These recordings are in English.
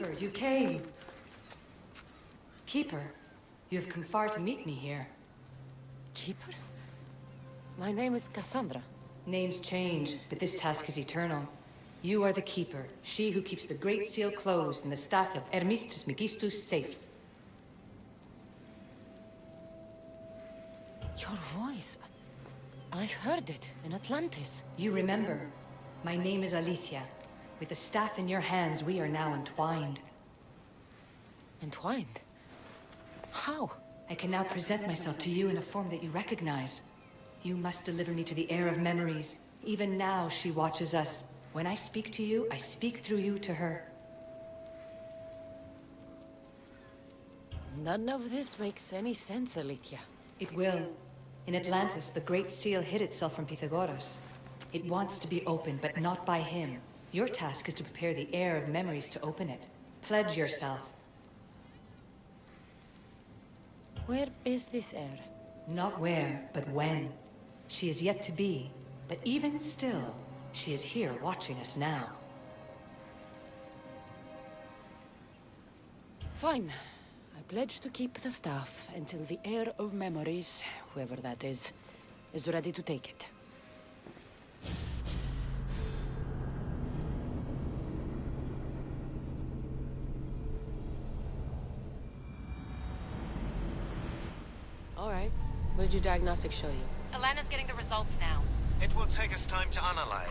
Keeper, you came! Keeper, you have come far to meet me here. Keeper? My name is Cassandra. Names change, but this task is eternal. You are the Keeper, she who keeps the Great Seal closed and the staff of Hermes Trismegistus safe. Your voice... I heard it in Atlantis. You remember. My name is Alethea. With the staff in your hands, we are now entwined. Entwined? How? I can now present myself to you in a form that you recognize. You must deliver me to the heir of memories. Even now, she watches us. When I speak to you, I speak through you to her. None of this makes any sense, Alethea. It will. In Atlantis, the Great Seal hid itself from Pythagoras. It wants to be opened, but not by him. Your task is to prepare the heir of memories to open it. Pledge yourself. Where is this heir? Not where, but when. She is yet to be, but even still, she is here watching us now. Fine. I pledge to keep the staff until the heir of memories, whoever that is ready to take it. All right. What did your diagnostics show you? Alana's getting the results now. It will take us time to analyze.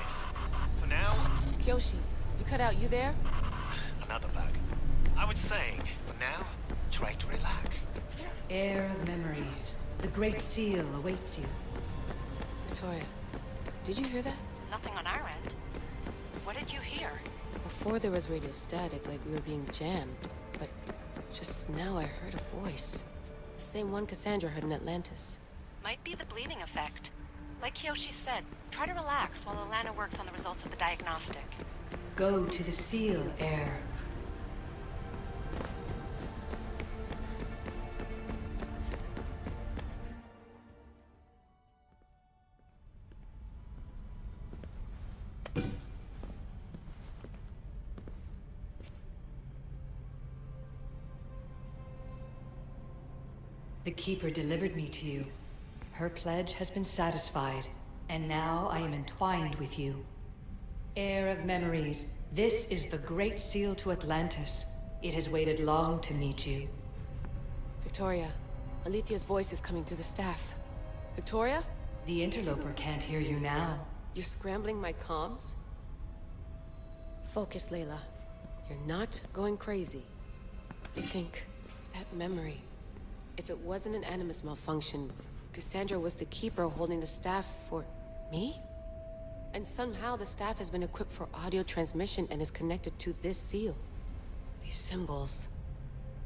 For now... Kyoshi, you cut out, you there? Another bug. I was saying, for now, try to relax. Heir of memories. The Great Seal awaits you. Victoria, did you hear that? Nothing on our end. What did you hear? Before there was radio static, like we were being jammed. But just now I heard a voice. The same one Cassandra heard in Atlantis. Might be the bleeding effect. Like Kyoshi said, try to relax while Alana works on the results of the diagnostic. Go to the Seal, heir. The Keeper delivered me to you. Her pledge has been satisfied, and now I am entwined with you. Heir of memories, this is the Great Seal to Atlantis. It has waited long to meet you. Victoria, Alethea's voice is coming through the staff. Victoria? The interloper can't hear you now. You're scrambling my comms? Focus, Layla. You're not going crazy. I think that memory... If it wasn't an Animus malfunction, Cassandra was the Keeper holding the staff for... me? And somehow the staff has been equipped for audio transmission and is connected to this seal. These symbols...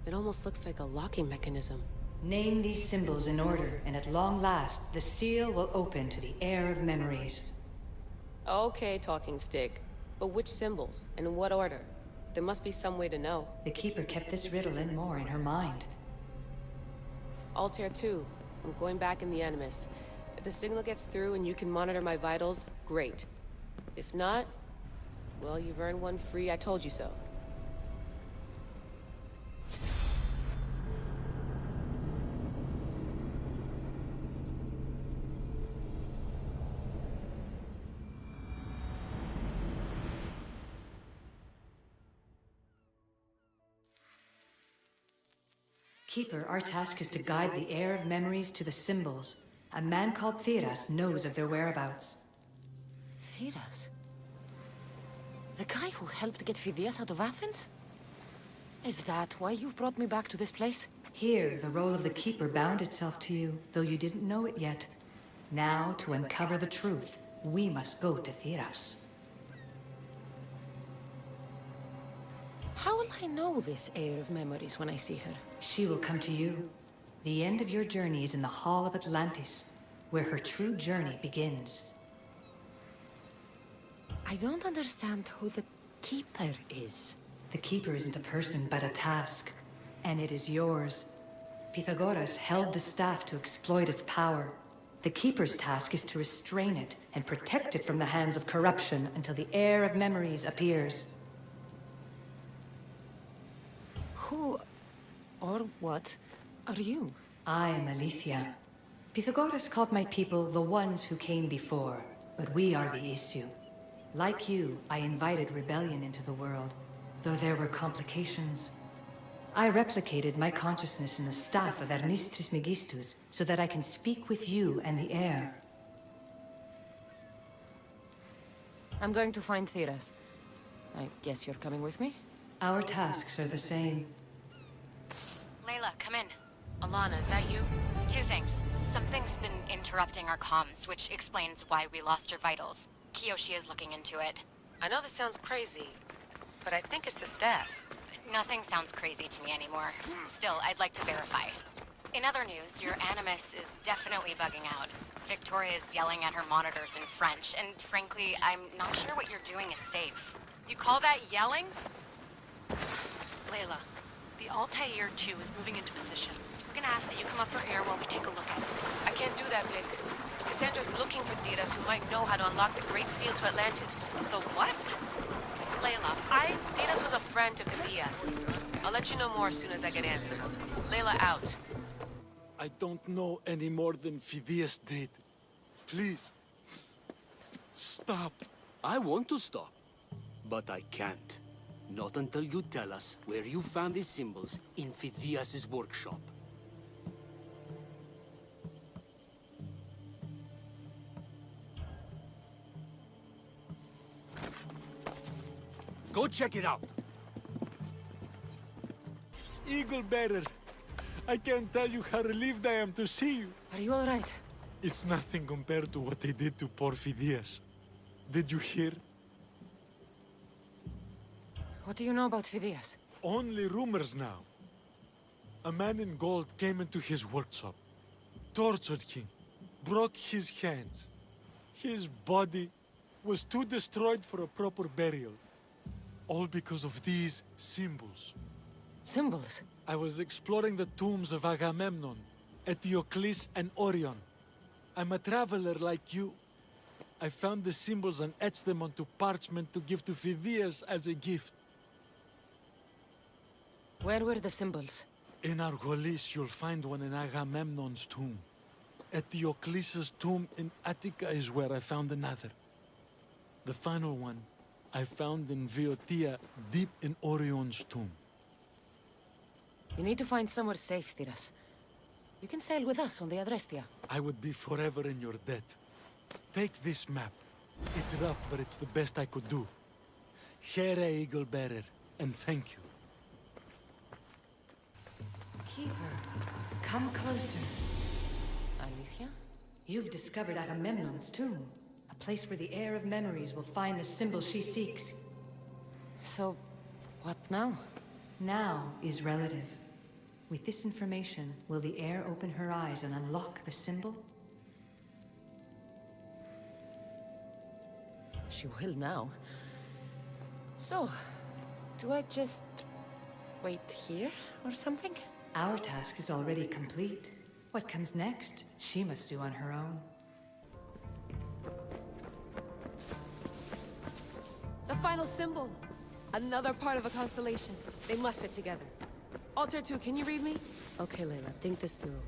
It almost looks like a locking mechanism. Name these symbols in order, and at long last, the seal will open to the heir of memories. Okay, talking stick. But which symbols? And in what order? There must be some way to know. The Keeper kept this riddle and more in her mind. Altair 2. I'm going back in the Animus. If the signal gets through and you can monitor my vitals, great. If not, well, you've earned one free I told you so. Keeper, our task is to guide the heir of memories to the symbols. A man called Theras knows of their whereabouts. Theras? The guy who helped get Phidias out of Athens? Is that why you've brought me back to this place? Here, the role of the Keeper bound itself to you, though you didn't know it yet. Now, to uncover the truth, we must go to Theras. How will I know this heir of memories when I see her? She will come to you. The end of your journey is in the Hall of Atlantis, where her true journey begins. I don't understand who the Keeper is. The Keeper isn't a person, but a task. And it is yours. Pythagoras held the staff to exploit its power. The Keeper's task is to restrain it and protect it from the hands of corruption until the heir of memories appears. Who or what are you? I am Alethea. Pythagoras called my people the ones who came before, but we are the issue. Like you, I invited rebellion into the world, though there were complications. I replicated my consciousness in the staff of Hermes Trismegistus so that I can speak with you and the heir. I'm going to find Theras. I guess you're coming with me? Our tasks are the same. Layla, come in. Alana, is that you? Two things. Something's been interrupting our comms, which explains why we lost your vitals. Kiyoshi is looking into it. I know this sounds crazy, but I think it's the staff. Nothing sounds crazy to me anymore. Still, I'd like to verify. In other news, your Animus is definitely bugging out. Victoria is yelling at her monitors in French, and frankly, I'm not sure what you're doing is safe. You call that yelling? Layla, the Altair 2 is moving into position. We're gonna ask that you come up for air while we take a look at it. I can't do that, Vic. Cassandra's looking for Theras who might know how to unlock the Great Seal to Atlantis. The what? Layla, Theras was a friend to Phidias. I'll let you know more as soon as I get answers. Layla out. I don't know any more than Phidias did. Please. Stop. I want to stop, but I can't. Not until you tell us where you found these symbols in Phidias' workshop. Go check it out. Eagle Bearer, I can't tell you how relieved I am to see you. Are you all right? It's nothing compared to what they did to poor Phidias. Did you hear? What do you know about Phidias? Only rumors now. A man in gold came into his workshop, tortured him, broke his hands. His body was too destroyed for a proper burial. All because of these symbols. Symbols? I was exploring the tombs of Agamemnon, Eteocles, and Orion. I'm a traveler like you. I found the symbols and etched them onto parchment to give to Phidias as a gift. Where were the symbols? In Argolis, you'll find one in Agamemnon's tomb. Eteocles' tomb in Attica is where I found another. The final one I found in Viotia, deep in Orion's tomb. You need to find somewhere safe, Theras. You can sail with us on the Adrestia. I would be forever in your debt. Take this map. It's rough, but it's the best I could do. Here, Eagle Bearer, and thank you. Keeper, come closer. Alethea? You've discovered Agamemnon's tomb, a place where the heir of memories will find the symbol she seeks. So, what now? Now is relative. With this information, will the heir open her eyes and unlock the symbol? She will now. So, do I just wait here or something? Our task is already complete. What comes next, she must do on her own. The final symbol! Another part of a constellation. They must fit together. Altair 2, can you read me? Okay, Layla, think this through.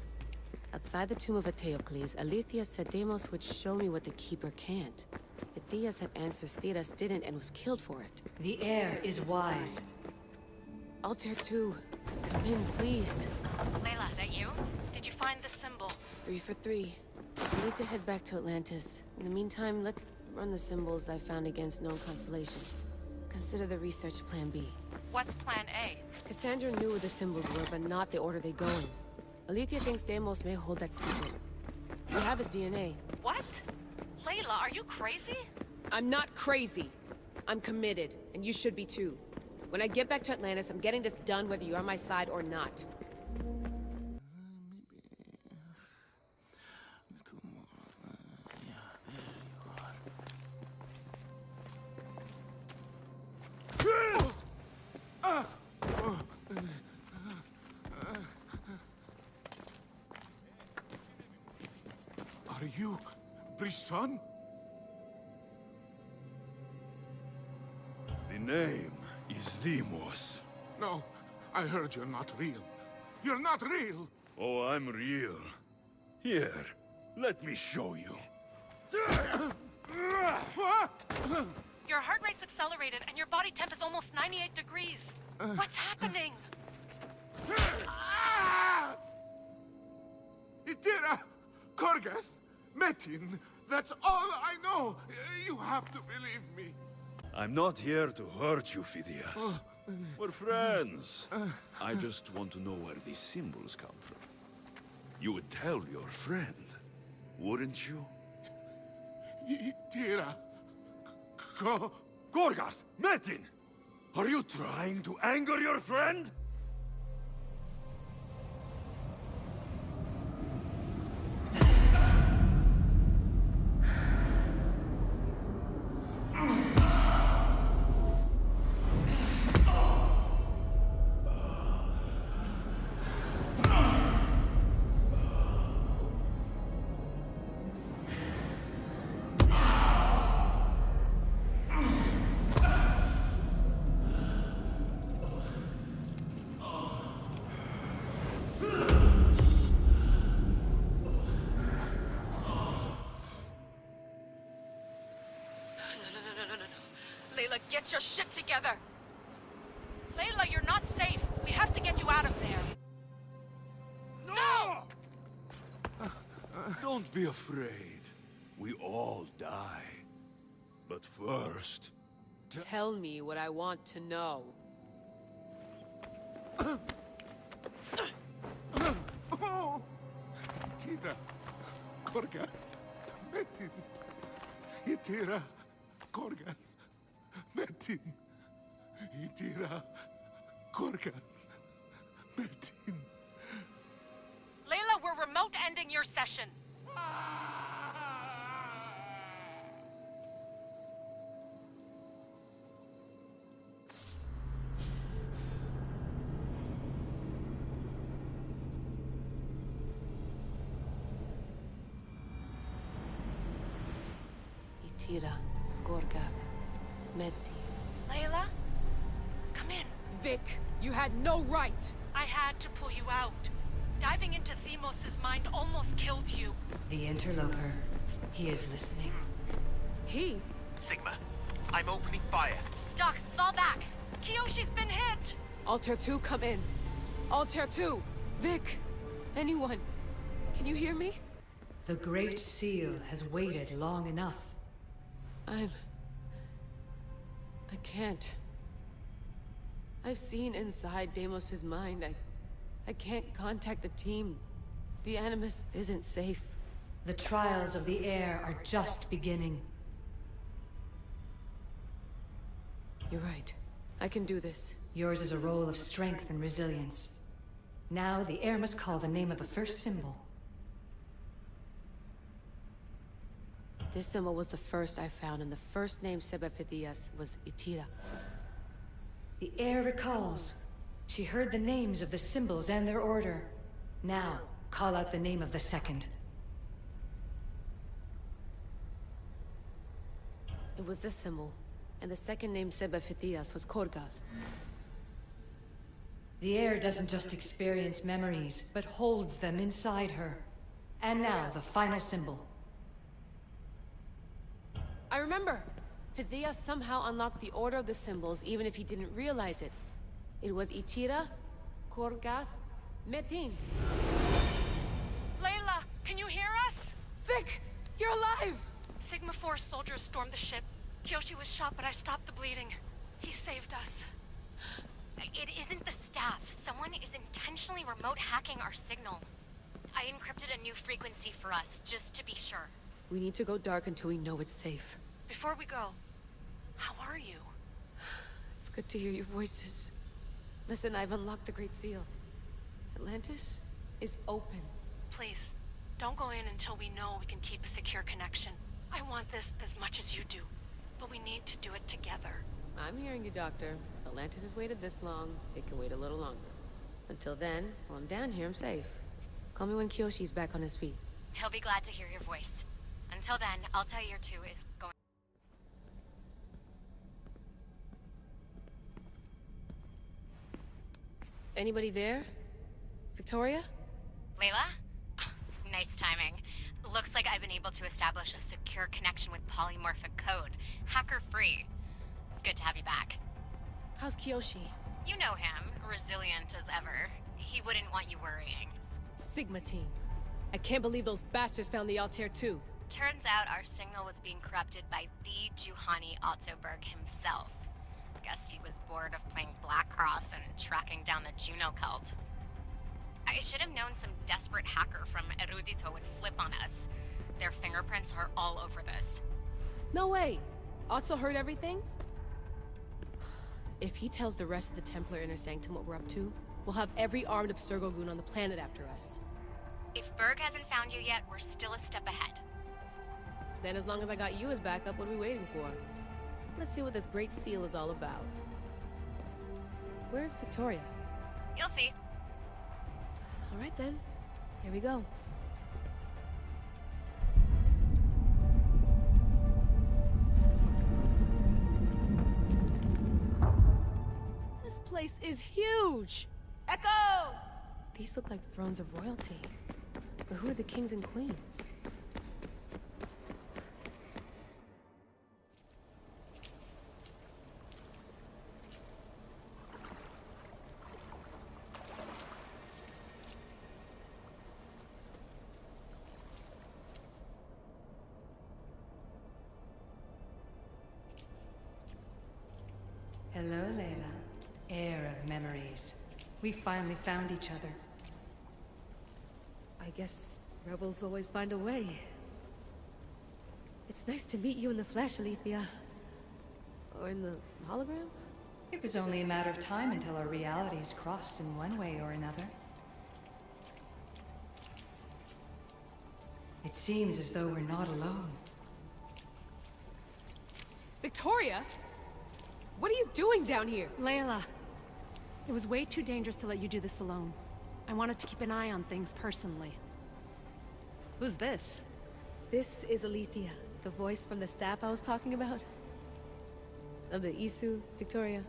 Outside the tomb of Eteocles, Alethea said Deimos would show me what the Keeper can't. Phidias had answers Theras didn't and was killed for it. The heir is wise. Altair 2, come in, please. Layla, that you? Did you find the symbol? 3 for 3. We need to head back to Atlantis. In the meantime, let's run the symbols I found against known constellations. Consider the research plan B. what's plan A? Cassandra knew where the symbols were, but not the order they go in. Alethea thinks Deimos may hold that secret. We have his DNA. What? Layla, are you crazy? I'm not crazy. I'm committed, and you should be too. When I get back to Atlantis, I'm getting this done whether you're on my side or not. Are you Brisson? The name is Deimos. No, I heard you're not real. You're not real! Oh, I'm real. Here, let me show you. Your heart rate's accelerated and your body temp is almost 98 degrees. What's happening? Itira! Korgath! Metin! That's all I know! You have to believe me. I'm not here to hurt you, Phidias. We're friends. I just want to know where these symbols come from. You would tell your friend, wouldn't you? Itira! Gorgath! Metin! Are you trying to anger your friend? Layla, get your shit together! Layla, you're not safe. We have to get you out of there. No! Don't be afraid. We all die. But first... Tell me what I want to know. Itira! Korgath! Metin! Itira! Korgath! Metin! Itira! Korgath! Metin! Layla, we're remote ending your session. Itira, Korgath, Metin. Layla, come in. Vic, you had no right! I had to pull you out. Diving into Themos' mind almost killed you. The interloper. He is listening. He? Sigma, I'm opening fire. Doc, fall back. Kiyoshi's been hit! Altair 2, come in. Altair 2! Vic! Anyone? Can you hear me? The Great Seal has waited long enough. I can't. I've seen inside Deimos' mind. I can't contact the team. The Animus isn't safe. The trials of the air are just beginning. You're right. I can do this. Yours is a role of strength and resilience. Now the air must call the name of the first symbol. This symbol was the first I found, and the first name Sebephidias was Itira. The air recalls. She heard the names of the symbols and their order. Now, call out the name of the second. It was this symbol, and the second name Sebephidias was Korgath. The air doesn't just experience memories, but holds them inside her. And now, the final symbol. I remember! Phidias somehow unlocked the order of the symbols, even if he didn't realize it. It was Itira, Korgath, Metin. Layla, can you hear us? Vic! You're alive! Sigma 4 soldiers stormed the ship. Kiyoshi was shot, but I stopped the bleeding. He saved us. It isn't the staff. Someone is intentionally remote hacking our signal. I encrypted a new frequency for us, just to be sure. We need to go dark until we know it's safe. Before we go, how are you? It's good to hear your voices. Listen, I've unlocked the Great Seal. Atlantis is open. Please, don't go in until we know we can keep a secure connection. I want this as much as you do, but we need to do it together. I'm hearing you, Doctor. Atlantis has waited this long. It can wait a little longer. Until then, while I'm down here, I'm safe. Call me when Kiyoshi's back on his feet. He'll be glad to hear your voice. Until then, Altair 2 is going... Anybody there? Victoria? Layla? Nice timing. Looks like I've been able to establish a secure connection with polymorphic code. Hacker-free. It's good to have you back. How's Kiyoshi? You know him. Resilient as ever. He wouldn't want you worrying. Sigma team. I can't believe those bastards found the Altair too. Turns out our signal was being corrupted by the Juhani Otzoberg himself. Guess he was bored of playing Black Cross and tracking down the Juno cult. I should have known some desperate hacker from Erudito would flip on us. Their fingerprints are all over this. No way! Otso heard everything? If he tells the rest of the Templar Inner Sanctum what we're up to, we'll have every armed Abstergo goon on the planet after us. If Berg hasn't found you yet, we're still a step ahead. Then as long as I got you as backup, what are we waiting for? Let's see what this Great Seal is all about. Where's Victoria? You'll see. All right then, here we go. This place is huge! Echo! These look like thrones of royalty. But who are the kings and queens? Hello, Layla. Heir of memories. We finally found each other. I guess rebels always find a way. It's nice to meet you in the flesh, Alethea. Or in the hologram? It was only a matter of time until our realities crossed in one way or another. It seems as though we're not alone. Victoria? What are you doing down here? Layla, it was way too dangerous to let you do this alone. I wanted to keep an eye on things personally. Who's this? This is Alethea, the voice from the staff I was talking about. Of the Isu, Victoria.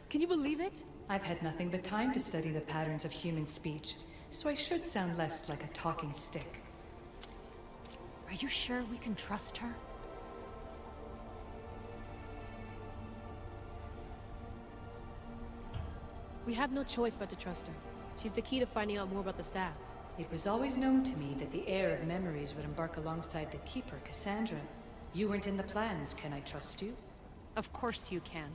Can you believe it? I've had nothing but time to study the patterns of human speech, so I should sound less like a talking stick. Are you sure we can trust her? We have no choice but to trust her. She's the key to finding out more about the staff. It was always known to me that the heir of memories would embark alongside the Keeper, Cassandra. You weren't in the plans. Can I trust you? Of course you can.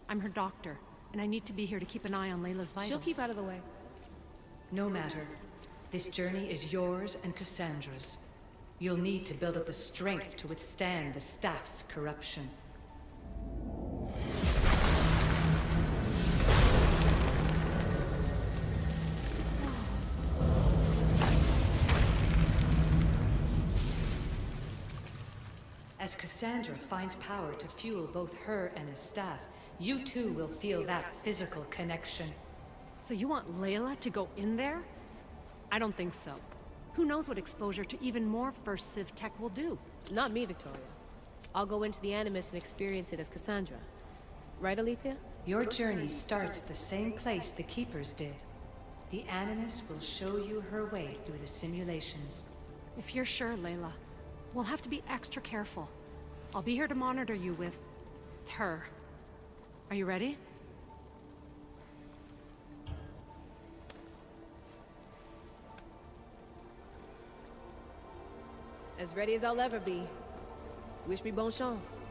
I'm her doctor, and I need to be here to keep an eye on Layla's vitals. She'll keep out of the way. No matter. This journey is yours and Cassandra's. You'll need to build up the strength to withstand the staff's corruption. As Cassandra finds power to fuel both her and the staff, you too will feel that physical connection. So you want Layla to go in there? I don't think so. Who knows what exposure to even more First Civ tech will do? Not me, Victoria. I'll go into the Animus and experience it as Cassandra. Right, Alethea? Your journey starts at the same place the Keepers did. The Animus will show you her way through the simulations. If you're sure, Layla, we'll have to be extra careful. I'll be here to monitor you with her. Are you ready? As ready as I'll ever be. Wish me bonne chance.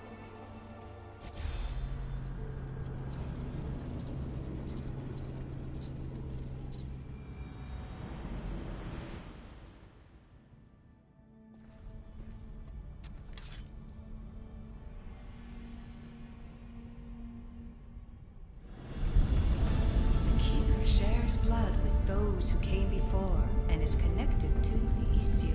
The Keeper shares blood with those who came before and is connected to the Isu.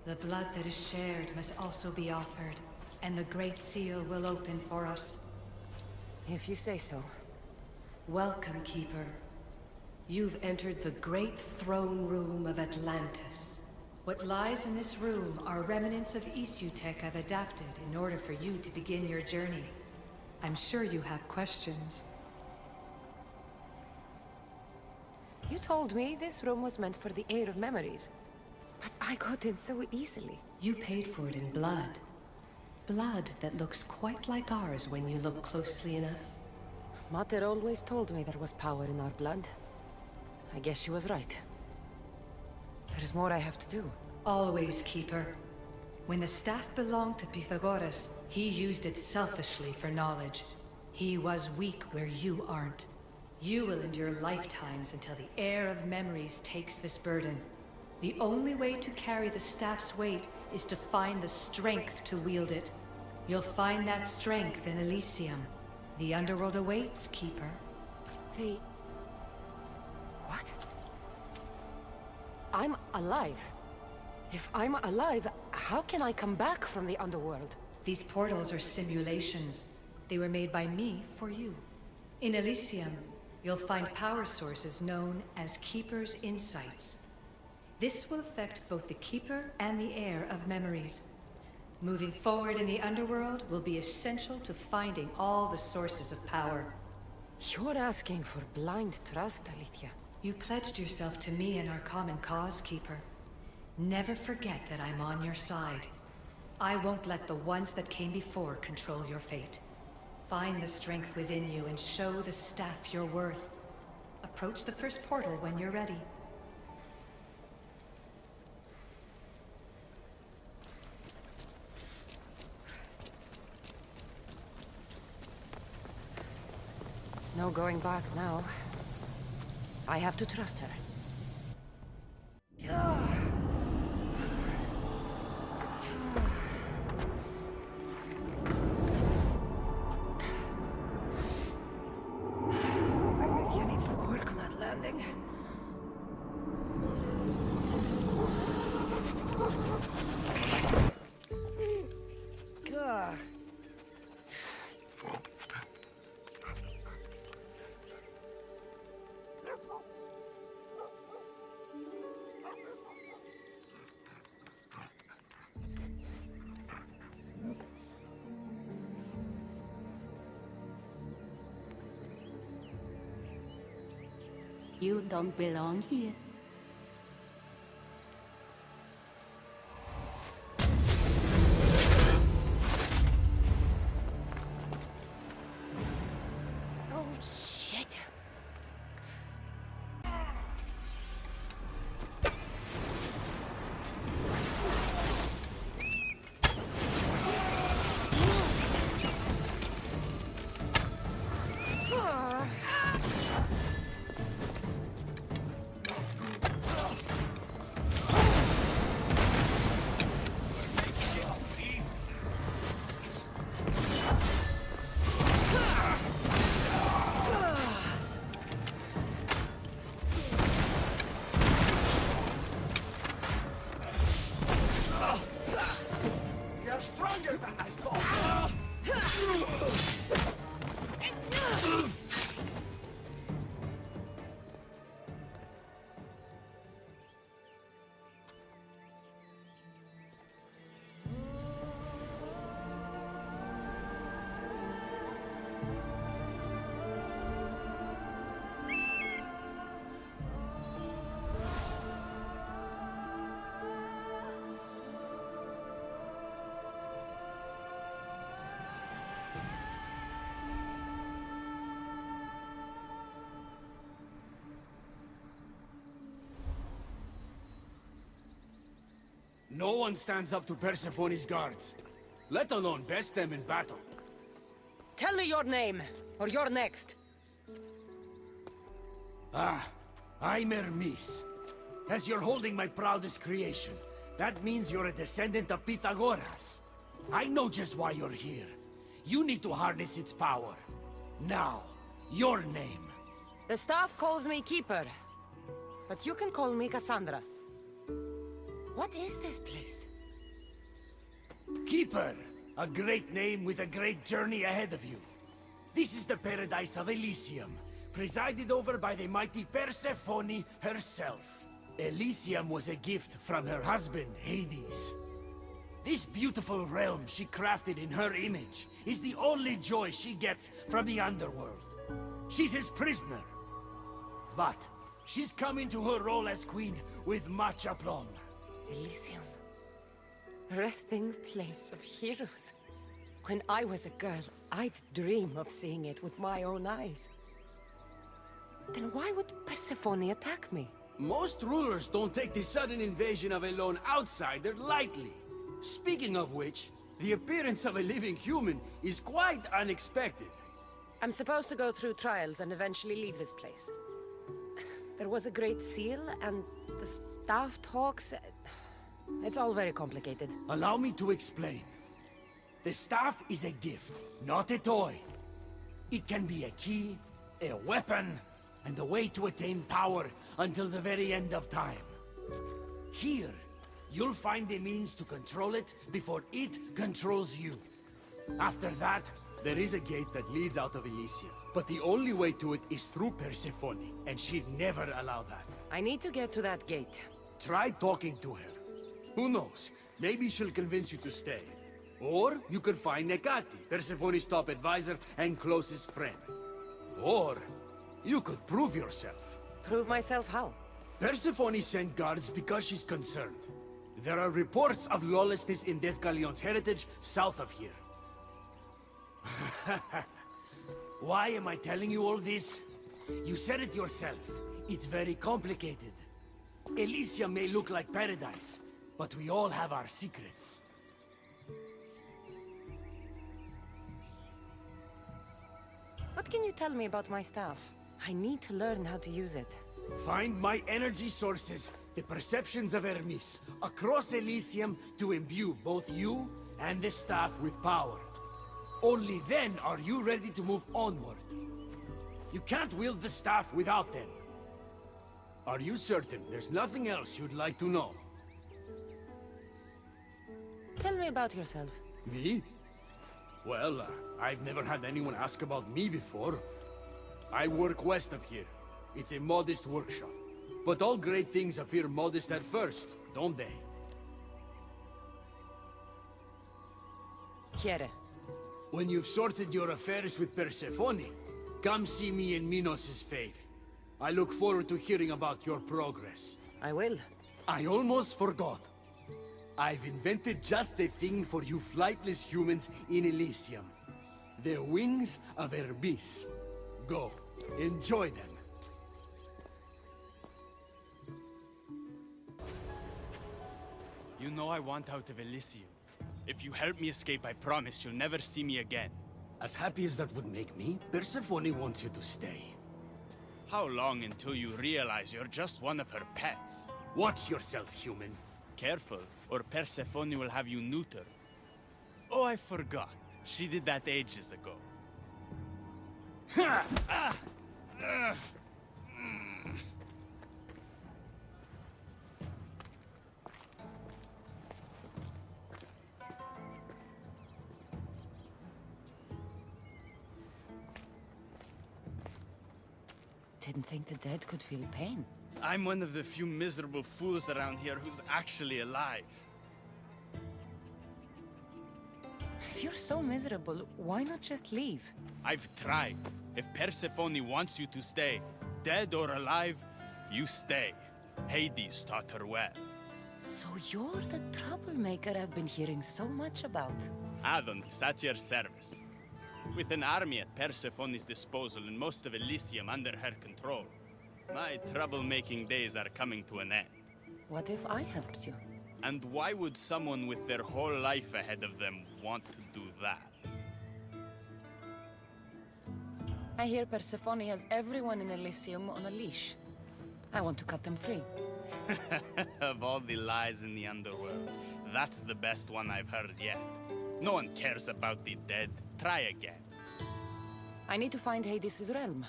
The blood that is shared must also be offered, and the Great Seal will open for us. If you say so. Welcome, Keeper. You've entered the great throne room of Atlantis. What lies in this room are remnants of Isu tech I've adapted in order for you to begin your journey. I'm sure you have questions. You told me this room was meant for the Heir of Memories, but I got in so easily. You paid for it in blood. Blood that looks quite like ours when you look closely enough. Mater always told me there was power in our blood. I guess she was right. There's more I have to do. Always, Keeper. When the staff belonged to Pythagoras, he used it selfishly for knowledge. He was weak where you aren't. You will endure lifetimes until the Heir of Memories takes this burden. The only way to carry the staff's weight is to find the strength to wield it. You'll find that strength in Elysium. The underworld awaits, Keeper. The... what? I'm alive. If I'm alive, how can I come back from the underworld? These portals are simulations. They were made by me for you. In Elysium, you'll find power sources known as Keeper's Insights. This will affect both the Keeper and the Heir of Memories. Moving forward in the underworld will be essential to finding all the sources of power. You're asking for blind trust, Alethea. You pledged yourself to me and our common cause, Keeper. Never forget that I'm on your side. I won't let the ones that came before control your fate. Find the strength within you and show the staff your worth. Approach the first portal when you're ready. No going back now. I have to trust her. Alethea needs to work on that landing. Gah. You don't belong here. Oh, shit. No one stands up to Persephone's guards, let alone best them in battle. Tell me your name, or you're next. I'm Hermes. As you're holding my proudest creation, that means you're a descendant of Pythagoras. I know just why you're here. You need to harness its power. Now, your name. The staff calls me Keeper, but you can call me Cassandra. What is this place? Keeper, a great name with a great journey ahead of you. This is the paradise of Elysium, presided over by the mighty Persephone herself. Elysium was a gift from her husband, Hades. This beautiful realm she crafted in her image is the only joy she gets from the underworld. She's his prisoner. But she's come into her role as queen with much aplomb. Elysium. Resting place of heroes. When I was a girl, I'd dream of seeing it with my own eyes. Then why would Persephone attack me? Most rulers don't take the sudden invasion of a lone outsider lightly. Speaking of which, the appearance of a living human is quite unexpected. I'm supposed to go through trials and eventually leave this place. There was a great seal, and the staff talks... It's all very complicated. Allow me to explain. The staff is a gift, not a toy. It can be a key, a weapon, and a way to attain power until the very end of time. Here, you'll find the means to control it before it controls you. After that, there is a gate that leads out of Elysium. But the only way to it is through Persephone, and she'd never allow that. I need to get to that gate. Try talking to her. Who knows? Maybe she'll convince you to stay. Or you could find Nekati, Persephone's top advisor and closest friend. Or you could prove yourself. Prove myself how? Persephone sent guards because she's concerned. There are reports of lawlessness in Deathgalion's heritage south of here. Why am I telling you all this? You said it yourself. It's very complicated. Elysium may look like paradise, but we all have our secrets. What can you tell me about my staff? I need to learn how to use it. Find my energy sources, the perceptions of Hermes, across Elysium to imbue both you and the staff with power. Only then are you ready to move onward. You can't wield the staff without them. Are you certain there's nothing else you'd like to know? Tell me about yourself. Me? Well, I've never had anyone ask about me before. I work west of here. It's a modest workshop. But all great things appear modest at first, don't they? Quiere. When you've sorted your affairs with Persephone, come see me in Minos' faith. I look forward to hearing about your progress. I will. I almost forgot. I've invented just the thing for you flightless humans in Elysium. The wings of Hermes. Go, enjoy them. You know I want out of Elysium. If you help me escape, I promise you'll never see me again. As happy as that would make me, Persephone wants you to stay. How long until you realize you're just one of her pets? Watch yourself, human. Careful, or Persephone will have you neutered. Oh, I forgot. She did that ages ago. Didn't think the dead could feel pain. I'm one of the few miserable fools around here who's actually alive. If you're so miserable, why not just leave? I've tried. If Persephone wants you to stay, dead or alive, you stay. Hades taught her well. So you're the troublemaker I've been hearing so much about. Adonis, at your service. With an army at Persephone's disposal and most of Elysium under her control, my troublemaking days are coming to an end. What if I helped you? And why would someone with their whole life ahead of them want to do that? I hear Persephone has everyone in Elysium on a leash. I want to cut them free. Of all the lies in the underworld, that's the best one I've heard yet. No one cares about the dead. Try again. I need to find Hades' realm.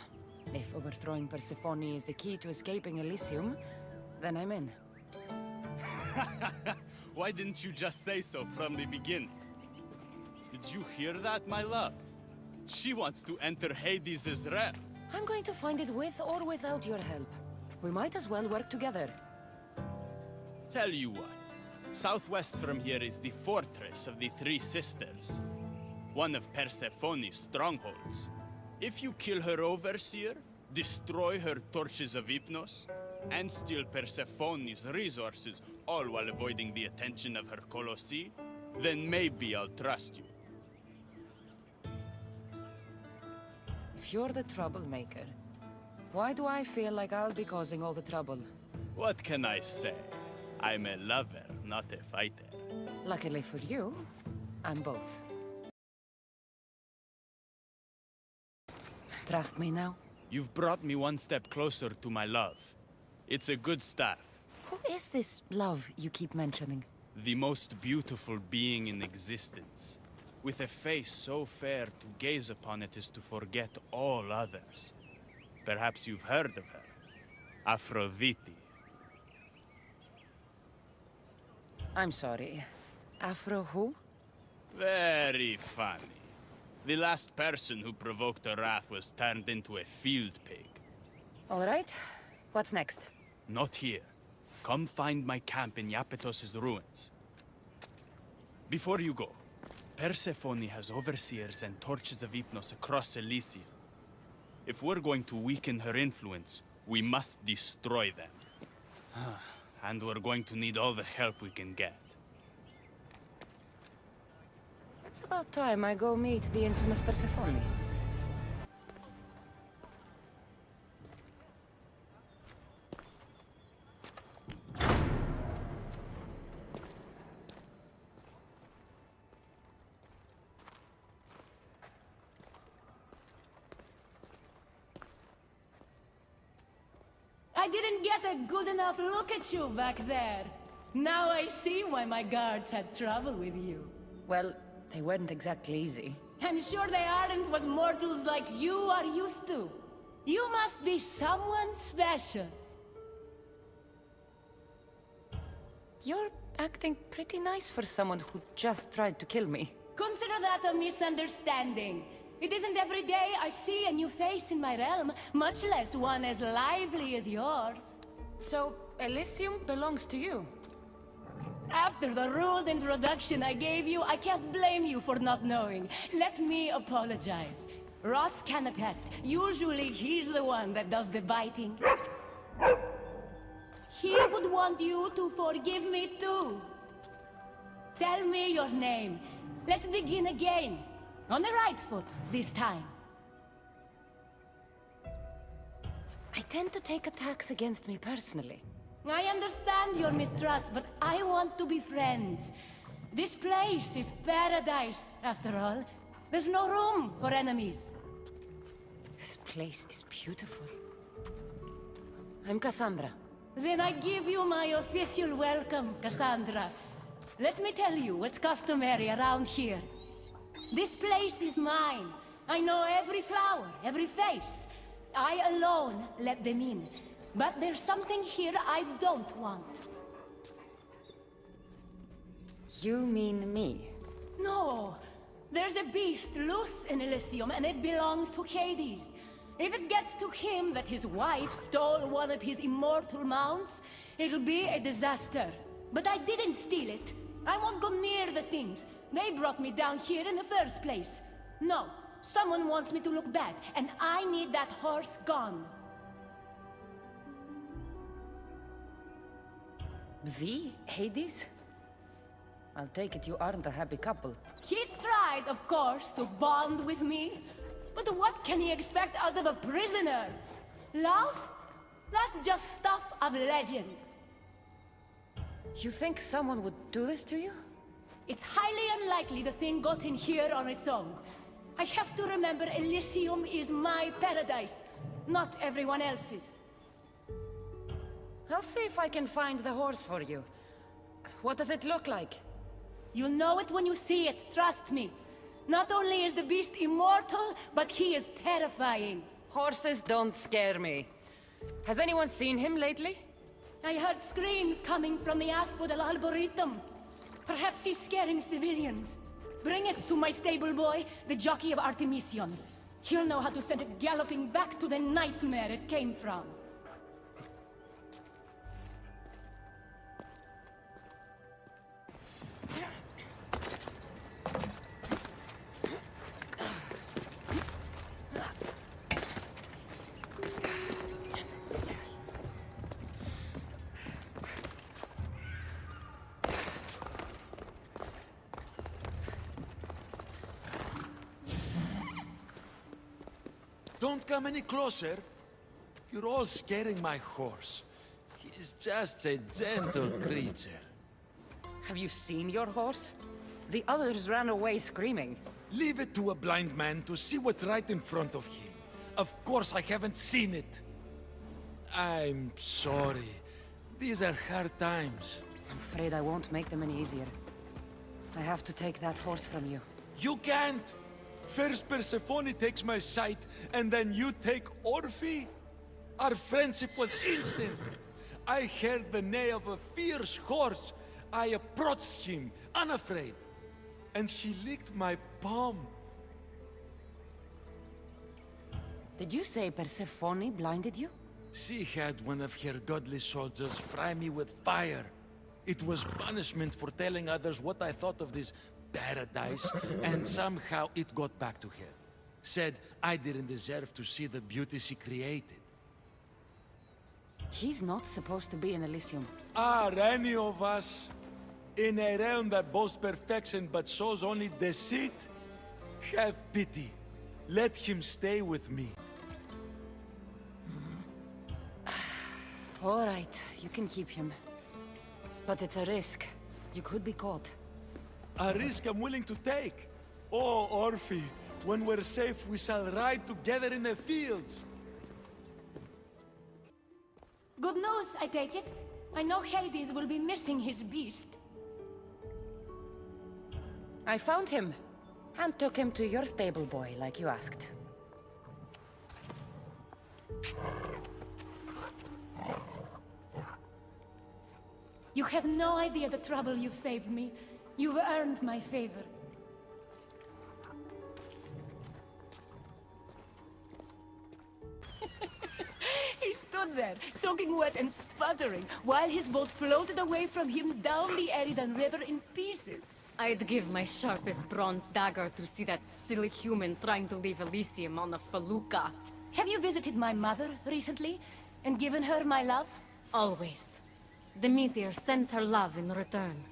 If overthrowing Persephone is the key to escaping Elysium, then I'm in. Why didn't you just say so from the beginning? Did you hear that, my love? She wants to enter Hades' realm. I'm going to find it with or without your help. We might as well work together. Tell you what. Southwest from here is the Fortress of the Three Sisters. One of Persephone's strongholds. If you kill her overseer, destroy her torches of Hypnos, and steal Persephone's resources, all while avoiding the attention of her Colossi, then maybe I'll trust you. If you're the troublemaker, why do I feel like I'll be causing all the trouble? What can I say? I'm a lover, not a fighter. Luckily for you, I'm both. Trust me now? You've brought me one step closer to my love. It's a good start. Who is this love you keep mentioning? The most beautiful being in existence. With a face so fair, to gaze upon it is to forget all others. Perhaps you've heard of her. Aphrodite. I'm sorry. Afro who? Very funny. The last person who provoked her wrath was turned into a field pig. All right. What's next? Not here. Come find my camp in Iapetos' ruins. Before you go, Persephone has overseers and torches of Hypnos across Elysium. If we're going to weaken her influence, we must destroy them. And we're going to need all the help we can get. It's about time I go meet the infamous Persephone. I didn't get a good enough look at you back there. Now I see why my guards had trouble with you. Well, they weren't exactly easy. I'm sure they aren't what mortals like you are used to. You must be someone special. You're acting pretty nice for someone who just tried to kill me. Consider that a misunderstanding. It isn't every day I see a new face in my realm, much less one as lively as yours. So, Elysium belongs to you? After the rude introduction I gave you, I can't blame you for not knowing. Let me apologize. Ross can attest. Usually he's the one that does the biting. He would want you to forgive me too. Tell me your name. Let's begin again. On the right foot, this time. I tend to take attacks against me personally. I understand your mistrust, but I want to be friends. This place is paradise, after all. There's no room for enemies. This place is beautiful. I'm Cassandra. Then I give you my official welcome, Cassandra. Let me tell you what's customary around here. This place is mine. I know every flower, every face. I alone let them in. But there's something here I don't want. You mean me? No. There's a beast loose in Elysium, and it belongs to Hades. If it gets to him that his wife stole one of his immortal mounts, it'll be a disaster. But I didn't steal it. I won't go near the things. They brought me down here in the first place. No, someone wants me to look bad, and I need that horse gone. The Hades? I'll take it you aren't a happy couple. He's tried, of course, to bond with me. But what can he expect out of a prisoner? Love? That's just stuff of legend. You think someone would do this to you? It's highly unlikely the thing got in here on its own. I have to remember Elysium is my paradise, not everyone else's. I'll see if I can find the horse for you. What does it look like? You'll know it when you see it, trust me. Not only is the beast immortal, but he is terrifying. Horses don't scare me. Has anyone seen him lately? I heard screams coming from the Asphodel Arboretum. Perhaps he's scaring civilians. Bring it to my stable boy, the jockey of Artemision. He'll know how to send it galloping back to the nightmare it came from. Don't come any closer. You're all scaring my horse. He's just a gentle creature. Have you seen your horse? The others ran away screaming. Leave it to a blind man to see what's right in front of him. Of course I haven't seen it. I'm sorry. These are hard times. I'm afraid I won't make them any easier. I have to take that horse from you. You can't! First Persephone takes my sight, and then you take Orphe? Our friendship was instant. I heard the neigh of a fierce horse. I approached him, unafraid. And he licked my palm. Did you say Persephone blinded you? She had one of her godly soldiers fry me with fire. It was punishment for telling others what I thought of this paradise, and somehow it got back to her. Said I didn't deserve to see the beauty she created. He's not supposed to be in Elysium. Are any of us in a realm that boasts perfection but shows only deceit? Have pity. Let him stay with me. All right, you can keep him. But it's a risk. You could be caught. A risk I'm willing to take. Oh, Orphe, when we're safe, we shall ride together in the fields. Good news, I take it. I know Hades will be missing his beast. I found him, and took him to your stable boy, like you asked. You have no idea the trouble you've saved me. You've earned my favor. He stood there, soaking wet and sputtering, while his boat floated away from him down the Eridan River in pieces. I'd give my sharpest bronze dagger to see that silly human trying to leave Elysium on a felucca. Have you visited my mother recently, and given her my love? Always. The meteor sends her love in return.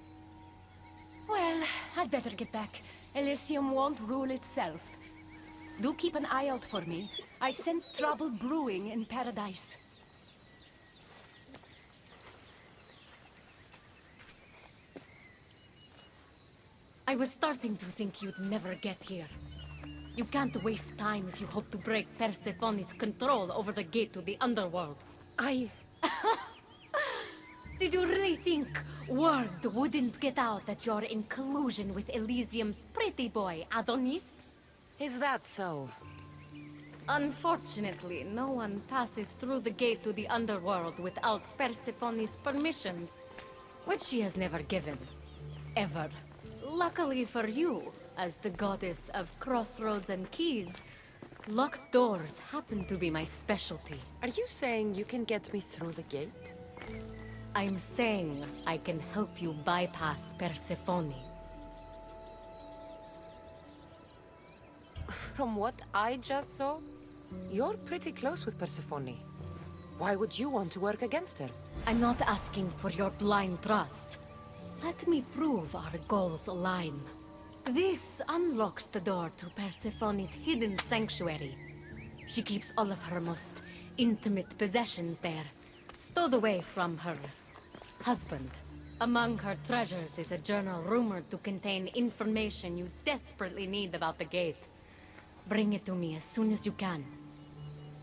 Well, I'd better get back. Elysium won't rule itself. Do keep an eye out for me. I sense trouble brewing in Paradise. I was starting to think you'd never get here. You can't waste time if you hope to break Persephone's control over the gate to the underworld. Did you really think word wouldn't get out that you're in collusion with Elysium's pretty boy, Adonis? Is that so? Unfortunately, no one passes through the gate to the underworld without Persephone's permission, which she has never given. Ever. Luckily for you, as the goddess of crossroads and keys, locked doors happen to be my specialty. Are you saying you can get me through the gate? I'm saying I can help you bypass Persephone. From what I just saw, you're pretty close with Persephone. Why would you want to work against her? I'm not asking for your blind trust. Let me prove our goals align. This unlocks the door to Persephone's hidden sanctuary. She keeps all of her most intimate possessions there, stowed away from her husband. Among her treasures is a journal rumored to contain information you desperately need about the gate. Bring it to me as soon as you can.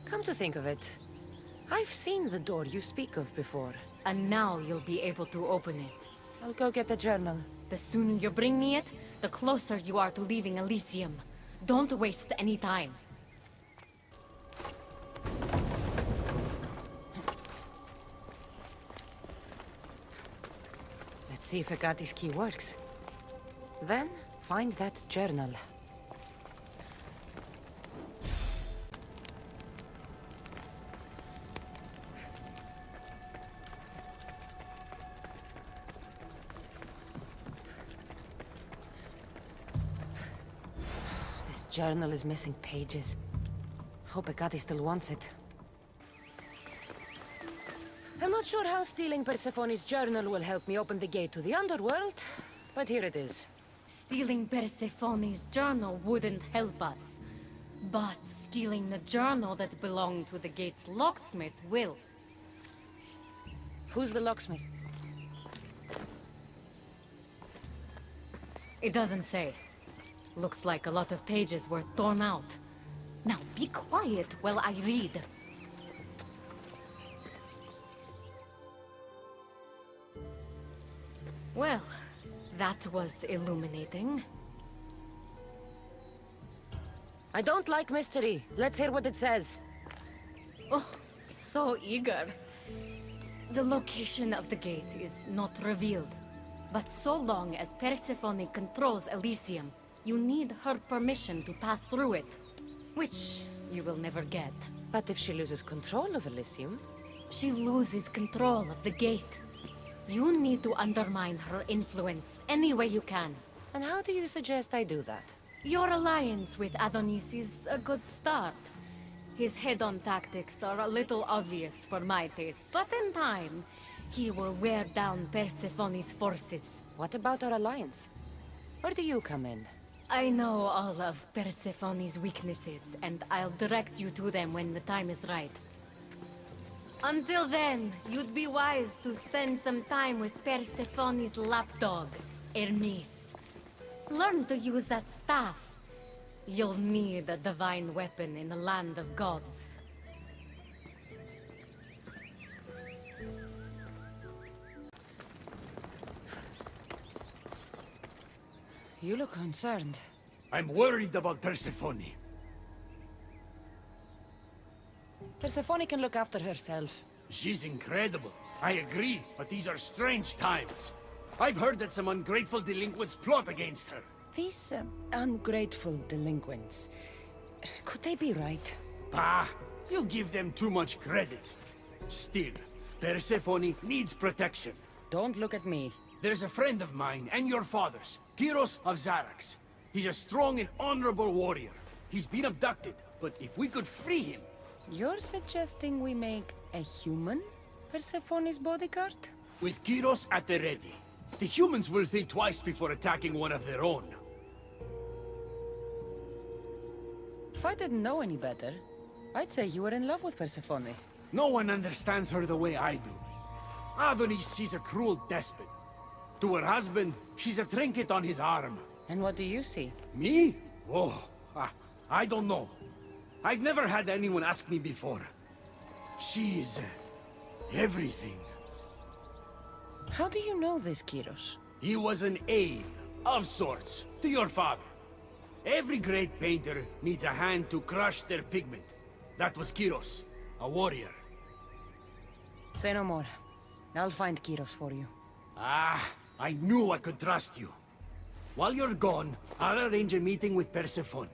Come to think of it, I've seen the door you speak of before. And now you'll be able to open it. I'll go get the journal. The sooner you bring me it, the closer you are to leaving Elysium. Don't waste any time. Let's see if Hecate's key works. Then, find that journal. journal is missing pages. Hope Hecate still wants it. I'm not sure how stealing Persephone's journal will help me open the gate to the underworld, but here it is. Stealing Persephone's journal wouldn't help us. But stealing the journal that belonged to the gate's locksmith will. Who's the locksmith? It doesn't say. Looks like a lot of pages were torn out. Now be quiet while I read. Well, that was illuminating. I don't like mystery. Let's hear what it says. Oh, so eager. The location of the gate is not revealed. But so long as Persephone controls Elysium, you need her permission to pass through it. Which you will never get. But if she loses control of Elysium? She loses control of the gate. You need to undermine her influence any way you can. And how do you suggest I do that? Your alliance with Adonis is a good start. His head-on tactics are a little obvious for my taste, but in time, he will wear down Persephone's forces. What about our alliance? Where do you come in? I know all of Persephone's weaknesses, and I'll direct you to them when the time is right. Until then, you'd be wise to spend some time with Persephone's lapdog, Hermes. Learn to use that staff. You'll need a divine weapon in the land of gods. You look concerned. I'm worried about Persephone. Persephone can look after herself. She's incredible. I agree, but these are strange times. I've heard that some ungrateful delinquents plot against her. These ungrateful delinquents. Could they be right? Bah! You give them too much credit. Still, Persephone needs protection. Don't look at me. There's a friend of mine and your father's, Kyros of Xarax. He's a strong and honorable warrior. He's been abducted, but if we could free him... You're suggesting we make a human Persephone's bodyguard? With Kyros at the ready. The humans will think twice before attacking one of their own. If I didn't know any better, I'd say you were in love with Persephone. No one understands her the way I do. Adonis, she's a cruel despot. To her husband, she's a trinket on his arm. And what do you see? Me? Oh, I don't know. I've never had anyone ask me before. She's... everything. How do you know this, Kyros? He was an aide, of sorts, to your father. Every great painter needs a hand to crush their pigment. That was Kyros, a warrior. Say no more. I'll find Kyros for you. Ah, I knew I could trust you. While you're gone, I'll arrange a meeting with Persephone.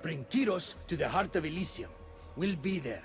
Bring Kyros to the heart of Elysium. We'll be there.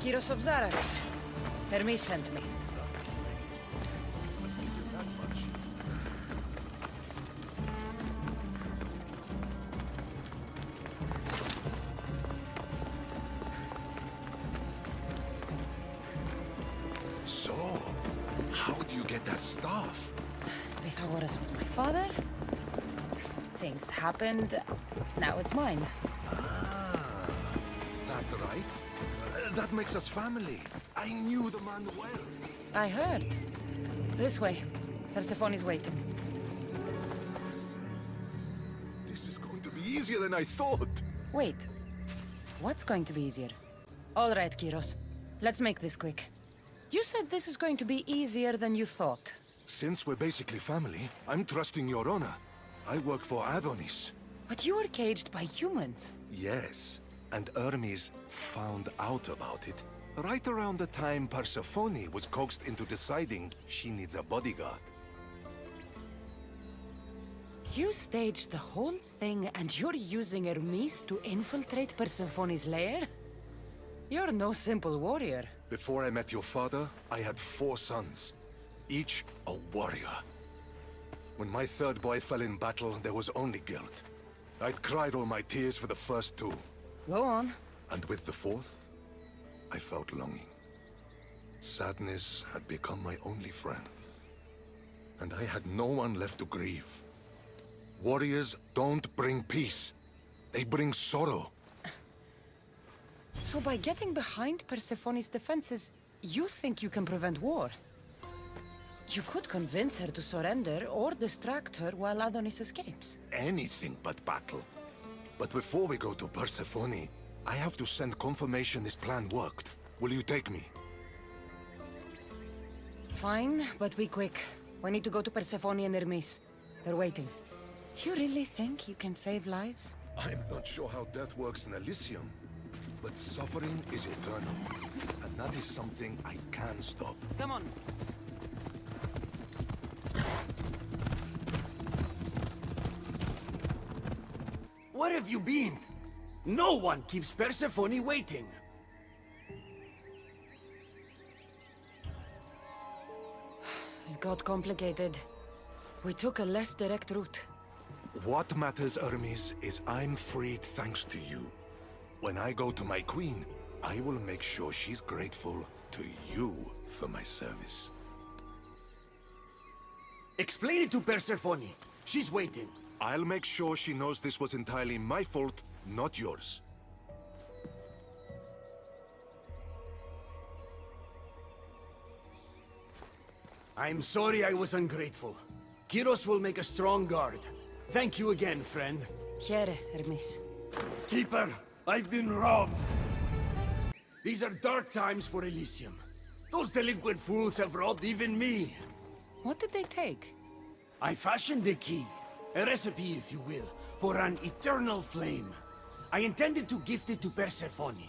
Kyros of Xarax. Hermes sent me. How do you get that staff? Pythagoras was my father. Things happened. Now it's mine. Ah, that right? That makes us family. I knew the man well. I heard. This way. Persephone's waiting. This is going to be easier than I thought. Wait. What's going to be easier? All right, Kyros. Let's make this quick. You said this is going to be easier than you thought. Since we're basically family, I'm trusting your honor. I work for Adonis. But you were caged by humans. Yes, and Hermes found out about it right around the time Persephone was coaxed into deciding she needs a bodyguard. You staged the whole thing and you're using Hermes to infiltrate Persephone's lair? You're no simple warrior. Before I met your father, I had 4 sons, each a warrior. When my third boy fell in battle, there was only guilt. I'd cried all my tears for the first 2. Go on. And with the 4th, I felt longing. Sadness had become my only friend. And I had no one left to grieve. Warriors don't bring peace. They bring sorrow. So by getting behind Persephone's defenses, you think you can prevent war? You could convince her to surrender or distract her while Adonis escapes. Anything but battle. But before we go to Persephone, I have to send confirmation this plan worked. Will you take me? Fine, but be quick. We need to go to Persephone and Hermes. They're waiting. You really think you can save lives? I'm not sure how death works in Elysium, but suffering is eternal. And that is something I can stop. Come on. Where have you been? No one keeps Persephone waiting. It got complicated. We took a less direct route. What matters, Hermes, is I'm freed thanks to you. When I go to my queen, I will make sure she's grateful to you for my service. Explain it to Persephone. She's waiting. I'll make sure she knows this was entirely my fault, not yours. I'm sorry I was ungrateful. Kyros will make a strong guard. Thank you again, friend. Here, Hermes. Keeper, I've been robbed. These are dark times for Elysium. Those delinquent fools have robbed even me. What did they take? I fashioned a key, a recipe if you will, for an eternal flame. I intended to gift it to Persephone.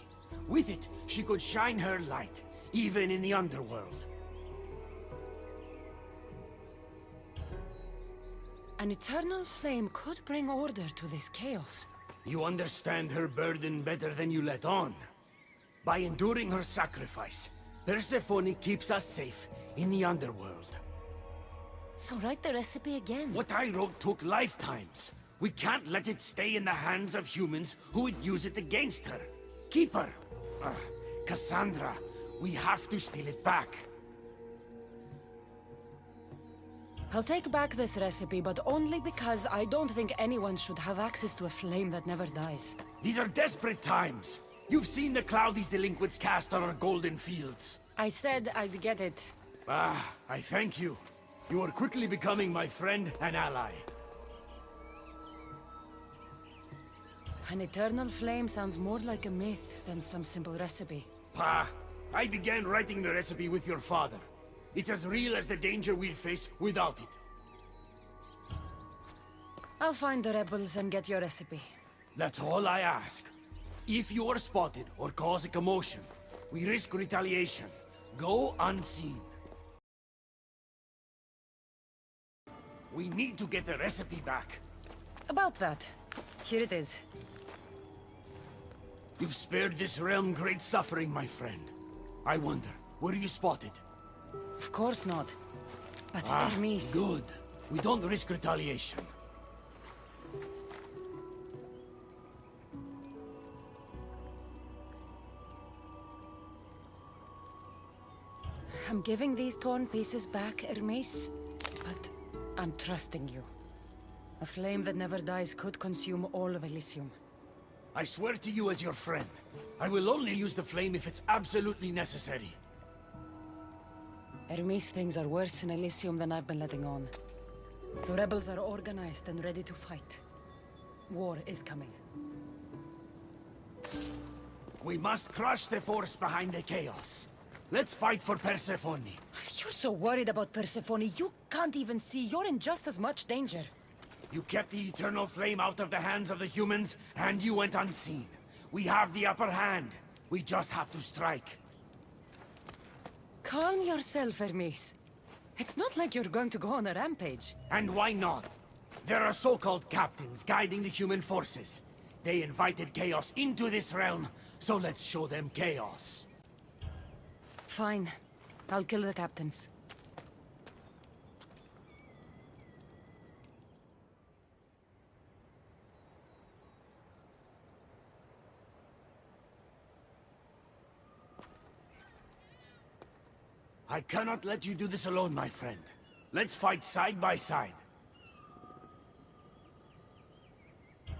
With it, she could shine her light, even in the underworld. An eternal flame could bring order to this chaos. You understand her burden better than you let on. By enduring her sacrifice, Persephone keeps us safe in the underworld. So write the recipe again. What I wrote took lifetimes. We can't let it stay in the hands of humans who would use it against her. Keep her. Cassandra, we have to steal it back. I'll take back this recipe, but only because I don't think anyone should have access to a flame that never dies. These are desperate times. You've seen the cloud these delinquents cast on our golden fields. I said I'd get it. I thank you. You are quickly becoming my friend and ally. An eternal flame sounds more like a myth than some simple recipe. I began writing the recipe with your father. It's as real as the danger we'll face without it. I'll find the rebels and get your recipe. That's all I ask. If you are spotted or cause a commotion, we risk retaliation. Go unseen. We need to get the recipe back. About that. Here it is. You've spared this realm great suffering, my friend. I wonder, were you spotted? Of course not. But Hermes... Good. We don't risk retaliation. I'm giving these torn pieces back, Hermes, but I'm trusting you. A flame that never dies could consume all of Elysium. I swear to you as your friend, I will only use the flame if it's absolutely necessary. Hermes, things are worse in Elysium than I've been letting on. The rebels are organized and ready to fight. War is coming. We must crush the force behind the chaos. Let's fight for Persephone. You're so worried about Persephone, you can't even see you're in just as much danger. You kept the eternal flame out of the hands of the humans, and you went unseen. We have the upper hand. We just have to strike. Calm yourself, Hermes. It's not like you're going to go on a rampage. And why not? There are so-called captains guiding the human forces. They invited chaos into this realm, so let's show them chaos. Fine. I'll kill the captains. I cannot let you do this alone, my friend. Let's fight side by side.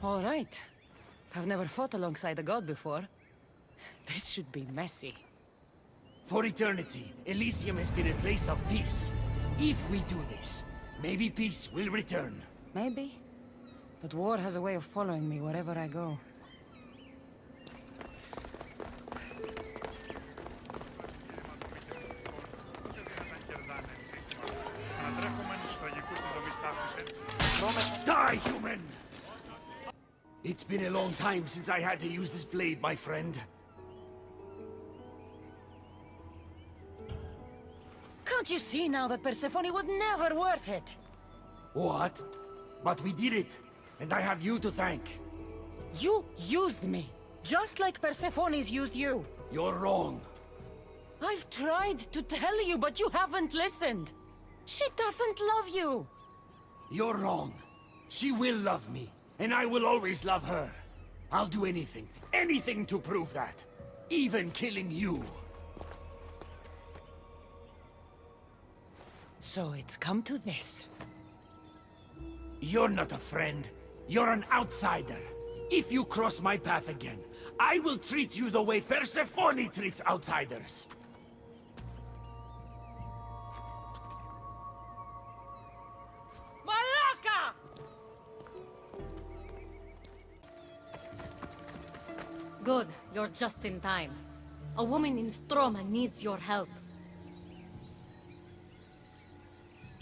All right. I've never fought alongside a god before. This should be messy. For eternity, Elysium has been a place of peace. If we do this, maybe peace will return. Maybe. But war has a way of following me wherever I go. Die, human! It's been a long time since I had to use this blade, my friend. Can't you see now that Persephone was never worth it? What? But we did it, and I have you to thank. You used me, just like Persephone's used you. You're wrong. I've tried to tell you, but you haven't listened. She doesn't love you. You're wrong. She will love me, and I will always love her. I'll do anything, anything to prove that. Even killing you. So it's come to this. You're not a friend. You're an outsider. If you cross my path again, I will treat you the way Persephone treats outsiders. Malaka! Good, you're just in time. A woman in Stroma needs your help.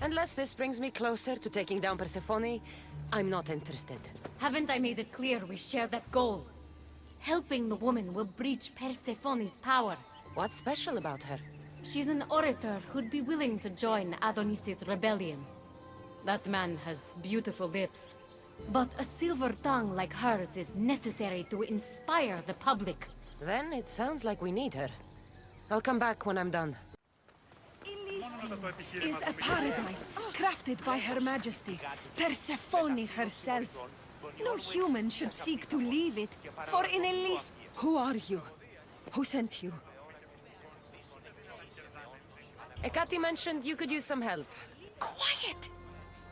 Unless this brings me closer to taking down Persephone, I'm not interested. Haven't I made it clear we share that goal? Helping the woman will breach Persephone's power. What's special about her? She's an orator who'd be willing to join Adonis's rebellion. That man has beautiful lips. But a silver tongue like hers is necessary to inspire the public. Then it sounds like we need her. I'll come back when I'm done. Is a paradise crafted by Her Majesty, Persephone herself. No human should seek to leave it, for in Elysium... Who are you? Who sent you? Hecate mentioned you could use some help. Quiet!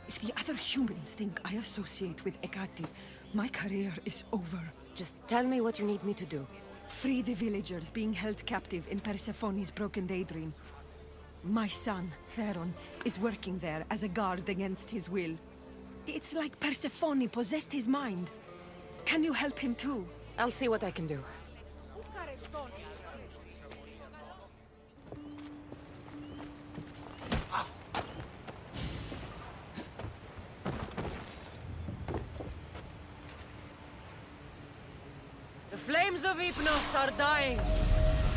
If the other humans think I associate with Hecate, my career is over. Just tell me what you need me to do. Free the villagers being held captive in Persephone's broken daydream. My son, Theron, is working there as a guard against his will. It's like Persephone possessed his mind. Can you help him too? I'll see what I can do. The flames of Hypnos are dying.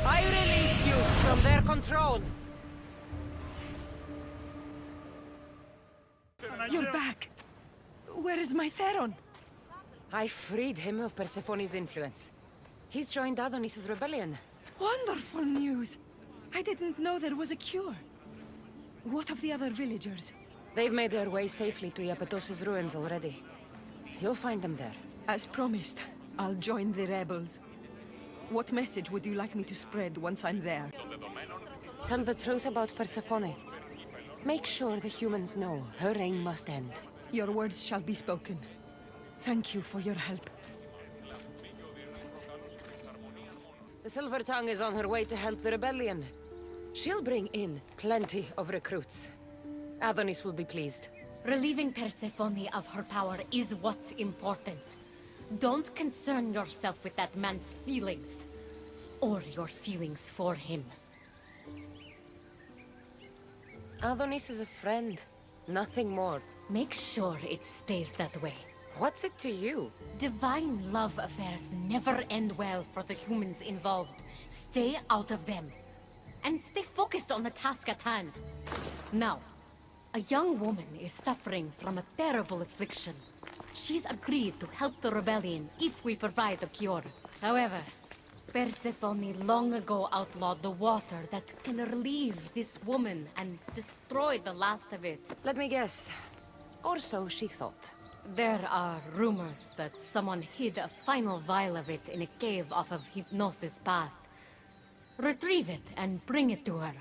I release you from their control. You're back. Where is my Theron? I freed him of Persephone's influence. He's joined Adonis's rebellion. Wonderful news. I didn't know there was a cure. What of the other villagers? They've made their way safely to Iapetos' ruins already. You'll find them there. As promised, I'll join the rebels. What message would you like me to spread once I'm there? Tell the truth about Persephone. Make sure the humans know her reign must end. Your words shall be spoken. Thank you for your help. The Silver Tongue is on her way to help the rebellion. She'll bring in plenty of recruits. Adonis will be pleased. Relieving Persephone of her power is what's important. Don't concern yourself with that man's feelings. Or your feelings for him. Adonis is a friend, nothing more. Make sure it stays that way. What's it to you? Divine love affairs never end well for the humans involved. Stay out of them. And stay focused on the task at hand. Now, a young woman is suffering from a terrible affliction. She's agreed to help the rebellion if we provide a cure. However, Persephone long ago outlawed the water that can relieve this woman and destroy the last of it. Let me guess. Or so she thought. There are rumors that someone hid a final vial of it in a cave off of Hypnosis Path. Retrieve it and bring it to her.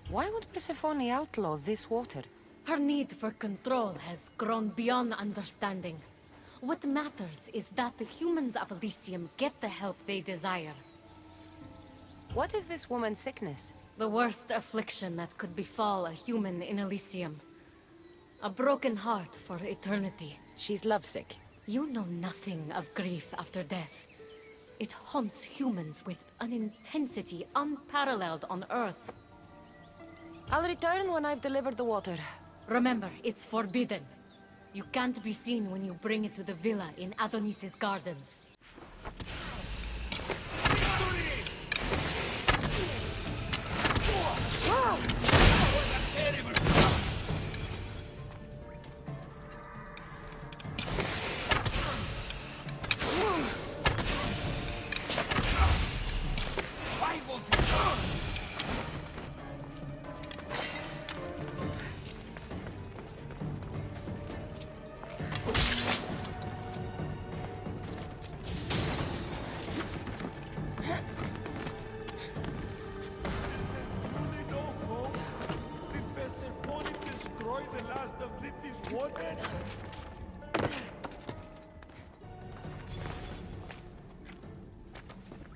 Why would Persephone outlaw this water? Her need for control has grown beyond understanding. What matters is that the humans of Elysium get the help they desire. What is this woman's sickness? The worst affliction that could befall a human in Elysium. A broken heart for eternity. She's lovesick. You know nothing of grief after death. It haunts humans with an intensity unparalleled on Earth. I'll return when I've delivered the water. Remember, it's forbidden. You can't be seen when you bring it to the villa in Adonis's gardens.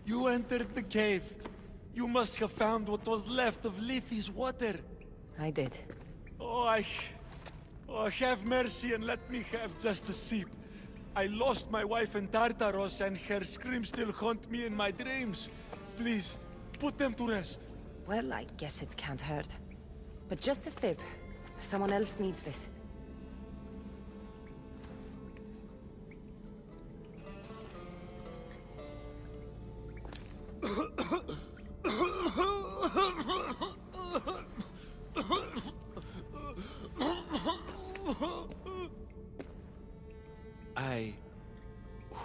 You entered the cave. You must have found what was left of Lethe's water. I did. Oh, have mercy and let me have just a sip. I lost my wife in Tartaros and her screams still haunt me in my dreams. Please, put them to rest. Well, I guess it can't hurt. But just a sip. Someone else needs this.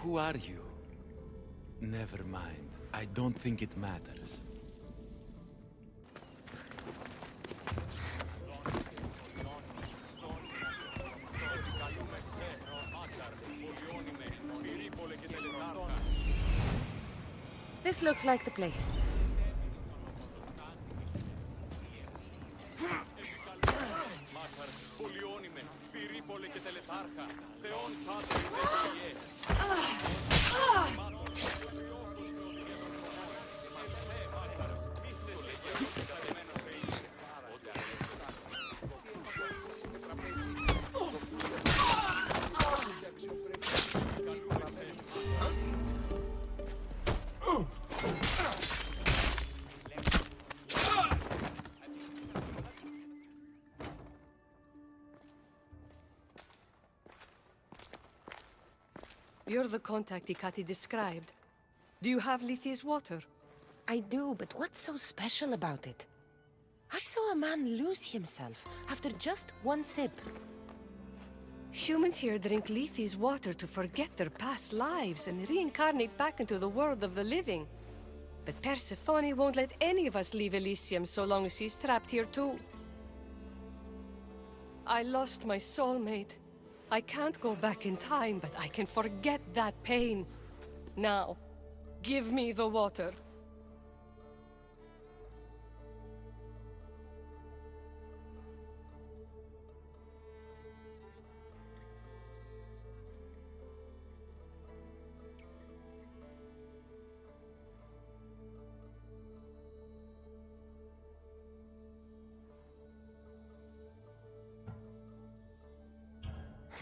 Who are you? Never mind. I don't think it matters. This looks like the place. You're the contact Ikati described. Do you have Lethe's water? I do, but what's so special about it? I saw a man lose himself after just one sip. Humans here drink Lethe's water to forget their past lives and reincarnate back into the world of the living. But Persephone won't let any of us leave Elysium so long as she's trapped here too. I lost my soulmate. I can't go back in time, but I can forget that pain. Now, give me the water.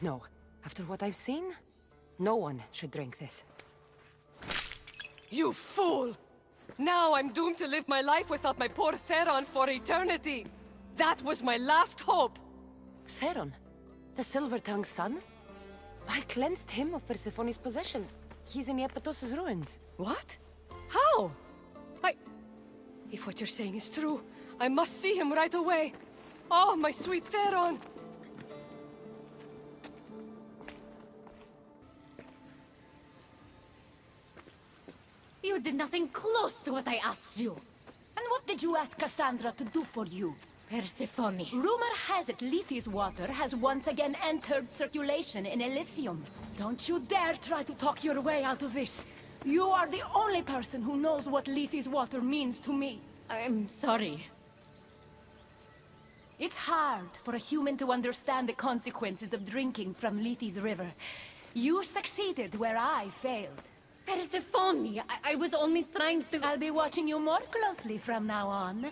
No. After what I've seen, no one should drink this. You fool! Now I'm doomed to live my life without my poor Theron for eternity! That was my last hope! Theron? The Silver-Tongue's son? I cleansed him of Persephone's possession. He's in Iapetos' ruins. What? How? If what you're saying is true, I must see him right away. Oh, my sweet Theron! You did nothing close to what I asked you. And what did you ask Cassandra to do for you? Persephone. Rumor has it Lethe's water has once again entered circulation in Elysium. Don't you dare try to talk your way out of this. You are the only person who knows what Lethe's water means to me. I'm sorry. It's hard for a human to understand the consequences of drinking from Lethe's river. You succeeded where I failed. Persephone, I was only trying to... I'll be watching you more closely from now on,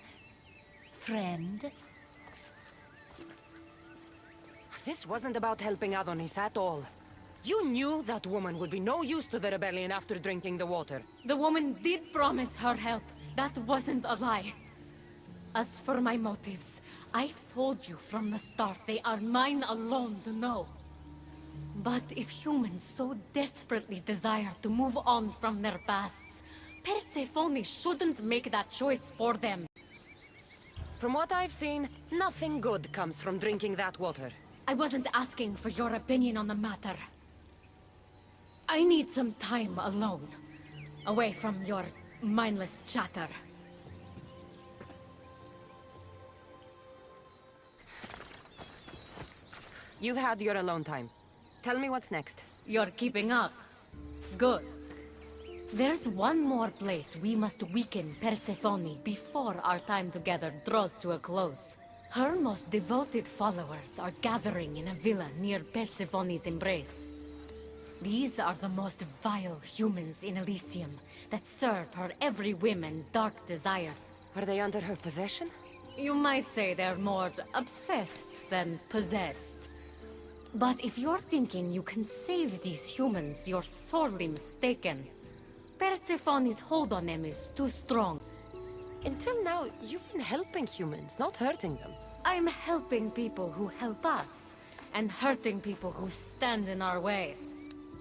friend. This wasn't about helping Adonis at all. You knew that woman would be no use to the rebellion after drinking the water. The woman did promise her help. That wasn't a lie. As for my motives, I've told you from the start they are mine alone to know. But if humans so desperately desire to move on from their pasts, Persephone shouldn't make that choice for them. From what I've seen, nothing good comes from drinking that water. I wasn't asking for your opinion on the matter. I need some time alone, away from your mindless chatter. You've had your alone time. Tell me what's next. You're keeping up. Good. There's one more place we must weaken Persephone before our time together draws to a close. Her most devoted followers are gathering in a villa near Persephone's embrace. These are the most vile humans in Elysium that serve her every whim and dark desire. Are they under her possession? You might say they're more obsessed than possessed. But if you're thinking you can save these humans, you're sorely mistaken. Persephone's hold on them is too strong. Until now, you've been helping humans, not hurting them. I'm helping people who help us, and hurting people who stand in our way.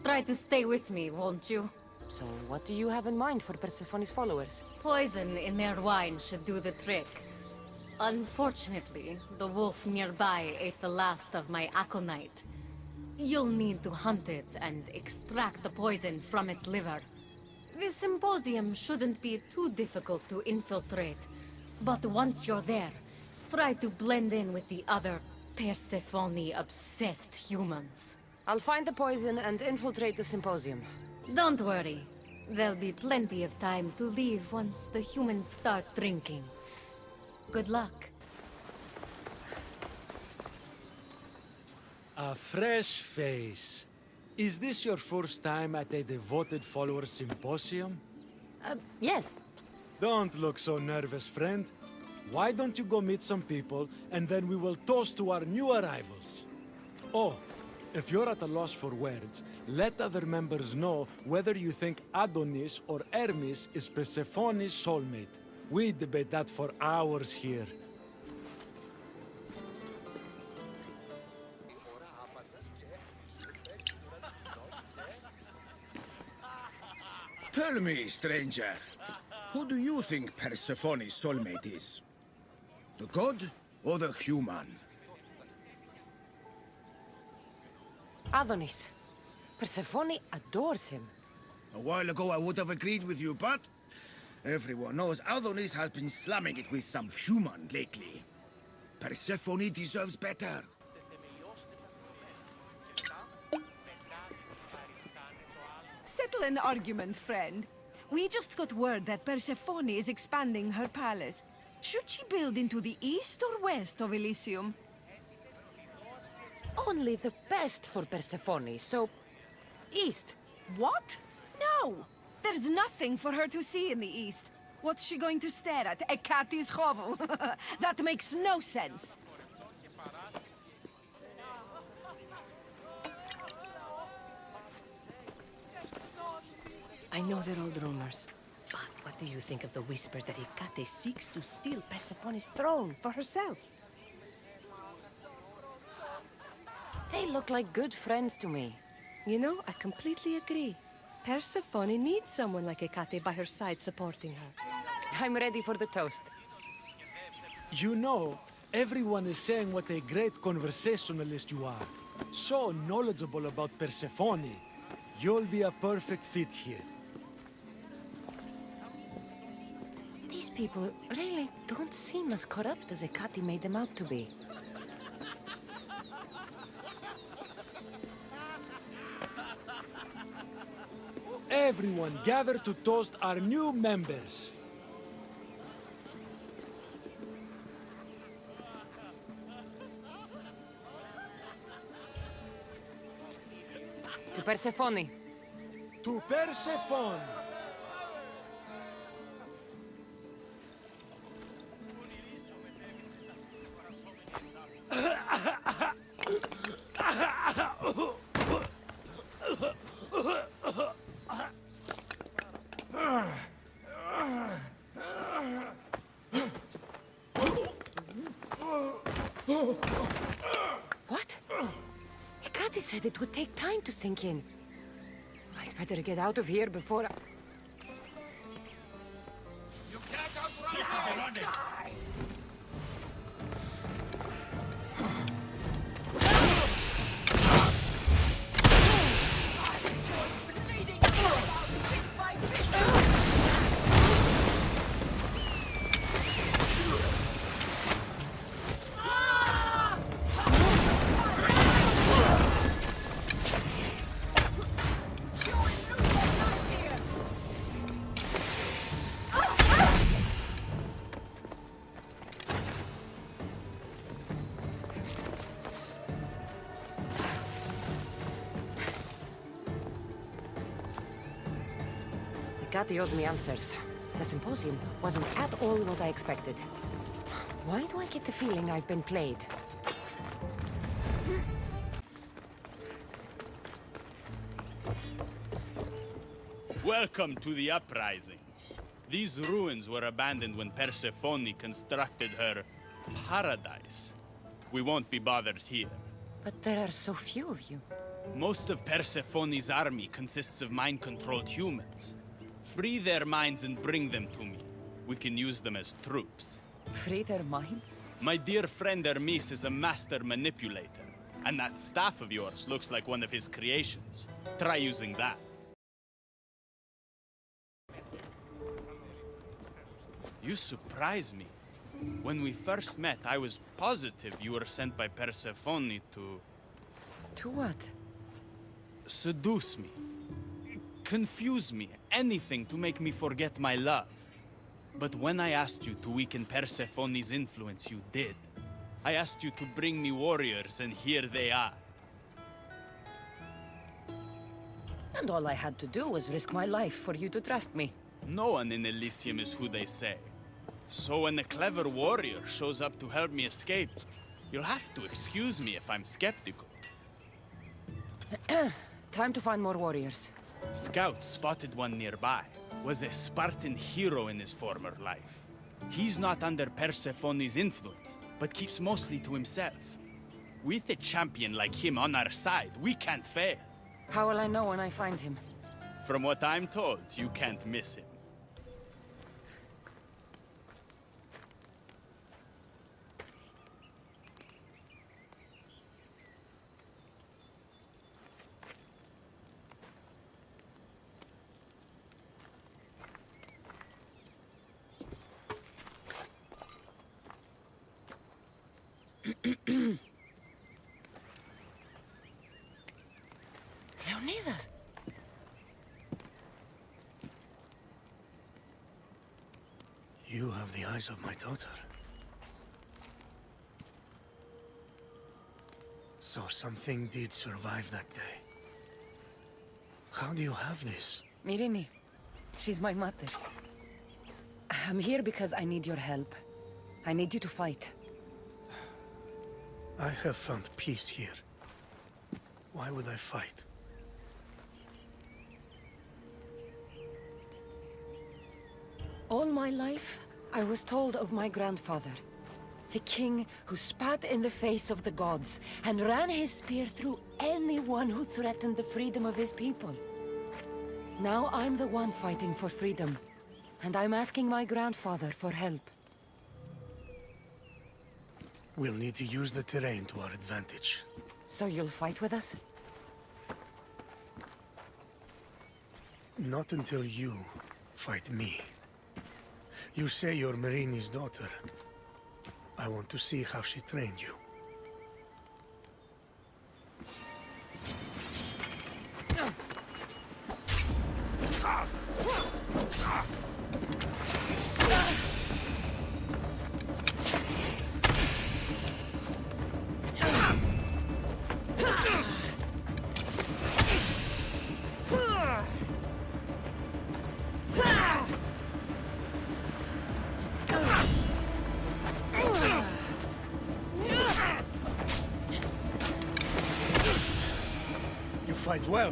Try to stay with me, won't you? So what do you have in mind for Persephone's followers? Poison in their wine should do the trick. Unfortunately, the wolf nearby ate the last of my aconite. You'll need to hunt it and extract the poison from its liver. The symposium shouldn't be too difficult to infiltrate, but once you're there, try to blend in with the other Persephone-obsessed humans. I'll find the poison and infiltrate the symposium. Don't worry. There'll be plenty of time to leave once the humans start drinking. Good luck. A fresh face. Is this your first time at a devoted follower symposium? Yes. Don't look so nervous, friend. Why don't you go meet some people, and then we will toast to our new arrivals. Oh, if you're at a loss for words, let other members know whether you think Adonis or Hermes is Persephone's soulmate. We debate that for hours here. Tell me, stranger, who do you think Persephone's soulmate is? The god or the human? Adonis. Persephone adores him. A while ago I would have agreed with you, but everyone knows Adonis has been slamming it with some human lately. Persephone deserves better. Settle an argument, friend. We just got word that Persephone is expanding her palace. Should she build into the east or west of Elysium? Only the best for Persephone, so... east. What? No! There's nothing for her to see in the east. What's she going to stare at? A cat's hovel? That makes no sense. I know they're old rumors. But what do you think of the whispers that Hecate seeks to steal Persephone's throne for herself? They look like good friends to me. You know, I completely agree. Persephone needs someone like Hecate by her side supporting her. I'm ready for the toast. You know, everyone is saying what a great conversationalist you are. So knowledgeable about Persephone. You'll be a perfect fit here. These people really don't seem as corrupt as Hecate made them out to be. Everyone gather to toast our new members. To Persephone. To Persephone. What? Hecate said it would take time to sink in. I'd better get out of here before I... You can't outrun me! Hecate owes me answers. The symposium wasn't at all what I expected. Why do I get the feeling I've been played? Welcome to the uprising. These ruins were abandoned when Persephone constructed her paradise. We won't be bothered here. But there are so few of you. Most of Persephone's army consists of mind-controlled humans. Free their minds and bring them to me. We can use them as troops. Free their minds? My dear friend Hermes is a master manipulator. And that staff of yours looks like one of his creations. Try using that. You surprise me. When we first met, I was positive you were sent by Persephone to... To what? Seduce me. Confuse me. Anything to make me forget my love. But when I asked you to weaken Persephone's influence, you did. I asked you to bring me warriors, and here they are. And all I had to do was risk my life for you to trust me. No one in Elysium is who they say. So when a clever warrior shows up to help me escape, you'll have to excuse me if I'm skeptical. Time to find more warriors. Scouts spotted one nearby. Was a Spartan hero in his former life. He's not under Persephone's influence, but keeps mostly to himself. With a champion like him on our side, we can't fail. How will I know when I find him? From what I'm told, you can't miss him. Leonidas! You have the eyes of my daughter. So something did survive that day. How do you have this? Mirini. She's my mother. I'm here because I need your help. I need you to fight. I have found peace here. Why would I fight? All my life, I was told of my grandfather. The king who spat in the face of the gods and ran his spear through anyone who threatened the freedom of his people. Now I'm the one fighting for freedom, and I'm asking my grandfather for help. We'll need to use the terrain to our advantage. So you'll fight with us? Not until you fight me. You say you're Marini's daughter. I want to see how she trained you. You fight well.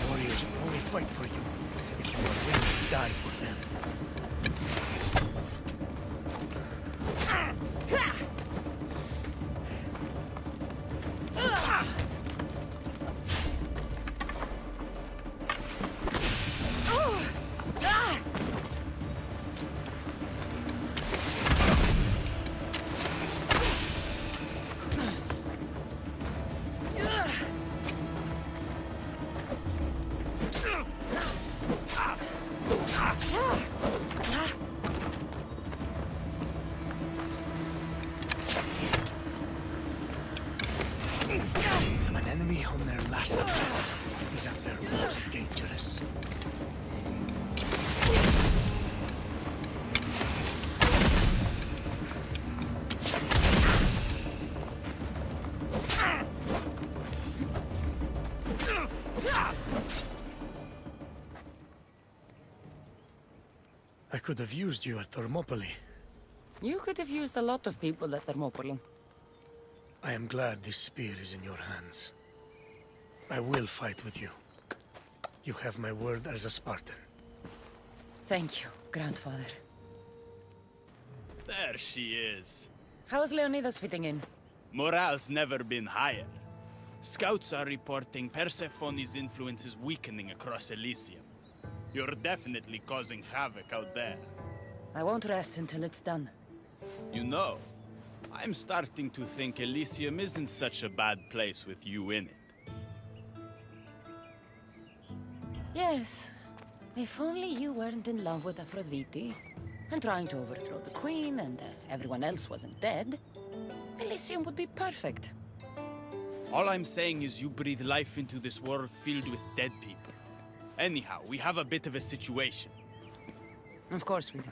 Warriors will only fight for you if you are willing to die for them. An enemy on their last breath is at their most dangerous. I could have used you at Thermopylae. You could have used a lot of people at Thermopylae. I am glad this spear is in your hands. I will fight with you. You have my word as a Spartan. Thank you, grandfather. There she is. How's Leonidas fitting in? Morale's never been higher. Scouts are reporting Persephone's influence is weakening across Elysium. You're definitely causing havoc out there. I won't rest until it's done. You know, I'm starting to think Elysium isn't such a bad place with you in it. Yes. If only you weren't in love with Aphrodite, and trying to overthrow the queen, and everyone else wasn't dead, Elysium would be perfect. All I'm saying is you breathe life into this world filled with dead people. Anyhow, we have a bit of a situation. Of course we do.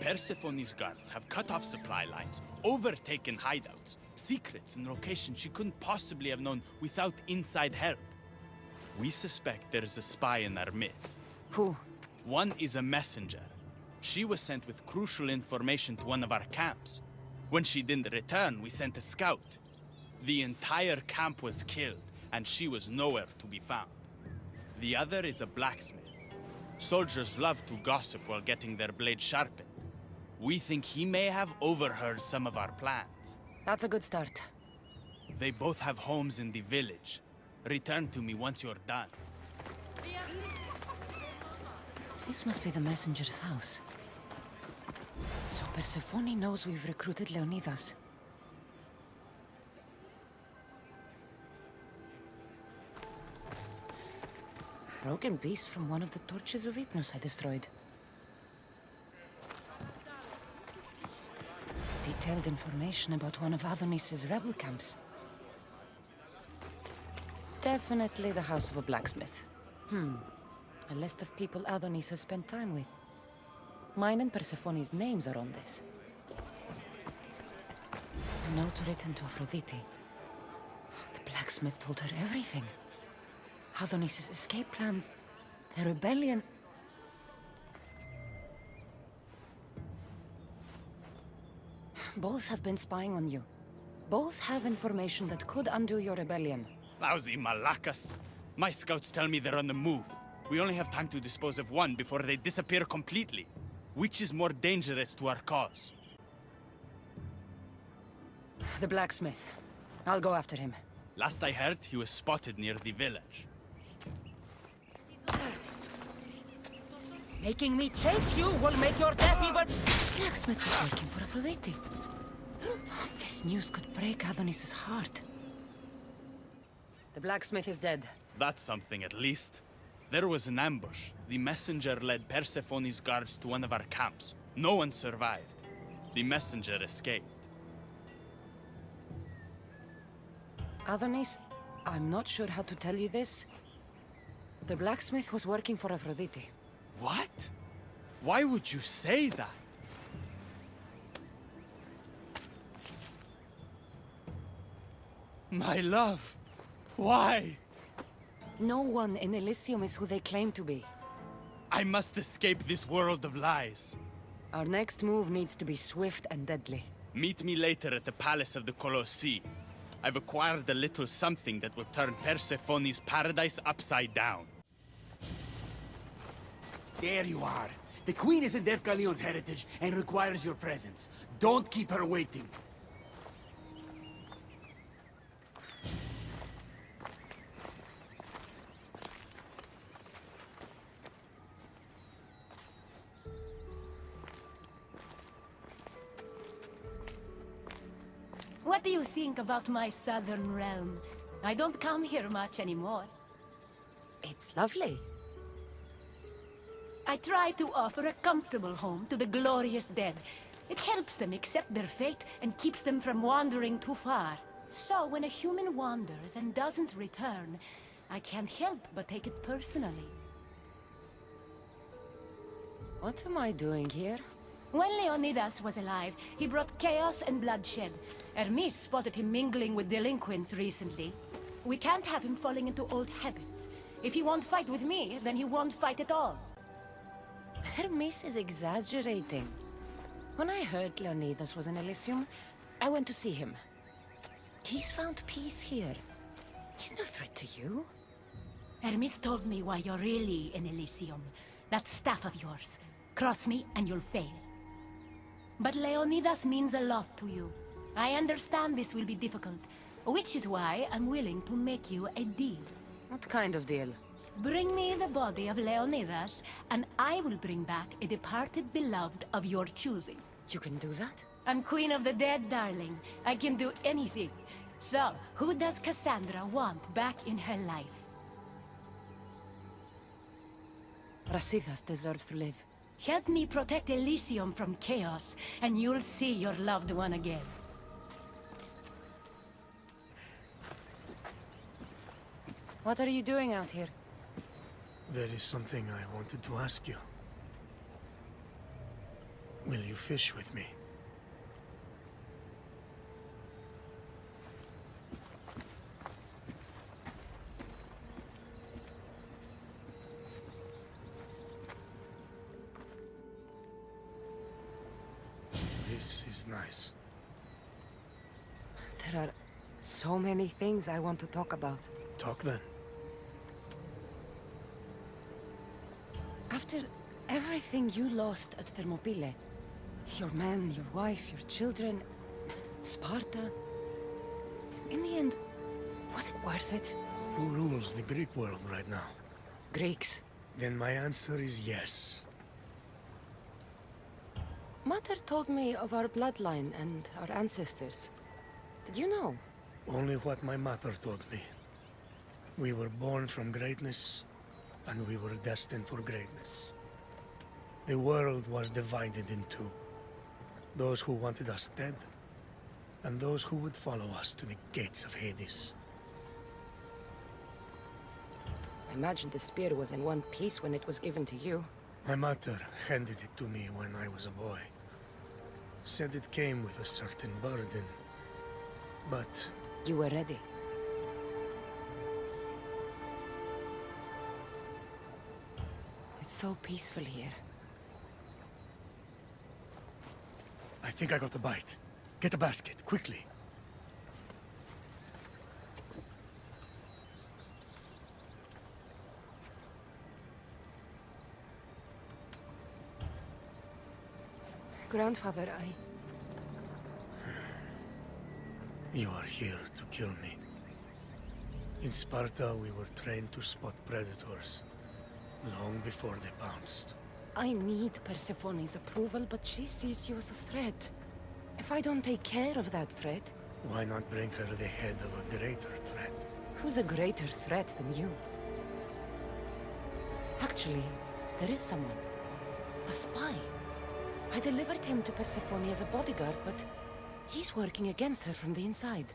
Persephone's guards have cut off supply lines, overtaken hideouts, secrets and locations she couldn't possibly have known without inside help. We suspect there's a spy in our midst. Who? One is a messenger. She was sent with crucial information to one of our camps. When she didn't return, we sent a scout. The entire camp was killed, and she was nowhere to be found. The other is a blacksmith. Soldiers love to gossip while getting their blades sharpened. We think he may have overheard some of our plans. That's a good start. They both have homes in the village. Return to me once you're done. This must be the messenger's house. So Persephone knows we've recruited Leonidas. Broken piece from one of the torches of Hypnos I destroyed. Detailed information about one of Adonis's rebel camps. Definitely the house of a blacksmith. A list of people Adonis has spent time with. Mine and Persephone's names are on this. A note written to Aphrodite. The blacksmith told her everything. Adonis's escape plans, the rebellion. Both have been spying on you. Both have information that could undo your rebellion. Lousy malacas. My scouts tell me they're on the move. We only have time to dispose of one before they disappear completely. Which is more dangerous to our cause? The blacksmith. I'll go after him. Last I heard, he was spotted near the village. Making me chase you will make your death even... Blacksmith is working for Aphrodite. This news could break Adonis's heart. The blacksmith is dead. That's something, at least. There was an ambush. The messenger led Persephone's guards to one of our camps. No one survived. The messenger escaped. Adonis, I'm not sure how to tell you this. The blacksmith was working for Aphrodite. What? Why would you say that? My love, why? No one in Elysium is who they claim to be. I must escape this world of lies. Our next move needs to be swift and deadly. Meet me later at the Palace of the Colossi. I've acquired a little something that will turn Persephone's paradise upside down. There you are. The Queen is in Defgalion's heritage and requires your presence. Don't keep her waiting. What do you think about my southern realm? I don't come here much anymore. It's lovely. I try to offer a comfortable home to the glorious dead. It helps them accept their fate and keeps them from wandering too far. So when a human wanders and doesn't return, I can't help but take it personally. What am I doing here? When Leonidas was alive, he brought chaos and bloodshed. Hermes spotted him mingling with delinquents recently. We can't have him falling into old habits. If he won't fight with me, then he won't fight at all. Hermes is exaggerating. When I heard Leonidas was in Elysium, I went to see him. He's found peace here. He's no threat to you. Hermes told me why you're really in Elysium. That staff of yours. Cross me and you'll fail. But Leonidas means a lot to you. I understand this will be difficult, which is why I'm willing to make you a deal. What kind of deal? Bring me the body of Leonidas, and I will bring back a departed beloved of your choosing. You can do that? I'm queen of the dead, darling. I can do anything. So, who does Cassandra want back in her life? Brasidas deserves to live. Help me protect Elysium from chaos, and you'll see your loved one again. What are you doing out here? There is something I wanted to ask you. Will you fish with me? This is nice. There are so many things I want to talk about. Talk then. After everything you lost at Thermopylae, your men, your wife, your children, Sparta, in the end, was it worth it? Who rules the Greek world right now? Greeks. Then my answer is yes. Mater told me of our bloodline and our ancestors. Did you know? Only what my mother told me. We were born from greatness, and we were destined for greatness. The world was divided in two. Those who wanted us dead, and those who would follow us to the gates of Hades. I imagine the spear was in one piece when it was given to you. My mother handed it to me when I was a boy. Said it came with a certain burden, but... You were ready. It's so peaceful here. I think I got a bite. Get a basket, quickly. Grandfather, You are here to kill me. In Sparta, we were trained to spot predators, long before they pounced. I need Persephone's approval, but she sees you as a threat. If I don't take care of that threat... Why not bring her the head of a greater threat? Who's a greater threat than you? Actually, there is someone. A spy. I delivered him to Persephone as a bodyguard, but he's working against her from the inside.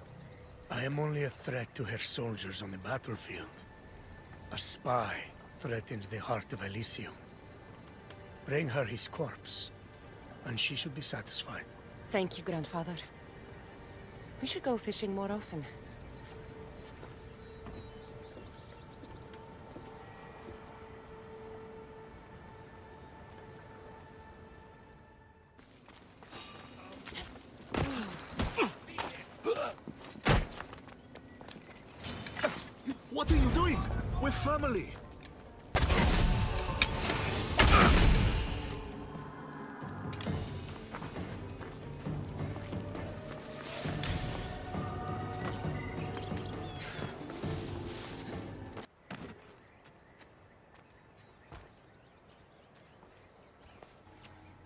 I am only a threat to her soldiers on the battlefield. A spy threatens the heart of Elysium. Bring her his corpse, and she should be satisfied. Thank you, Grandfather. We should go fishing more often. What are you doing? We're family.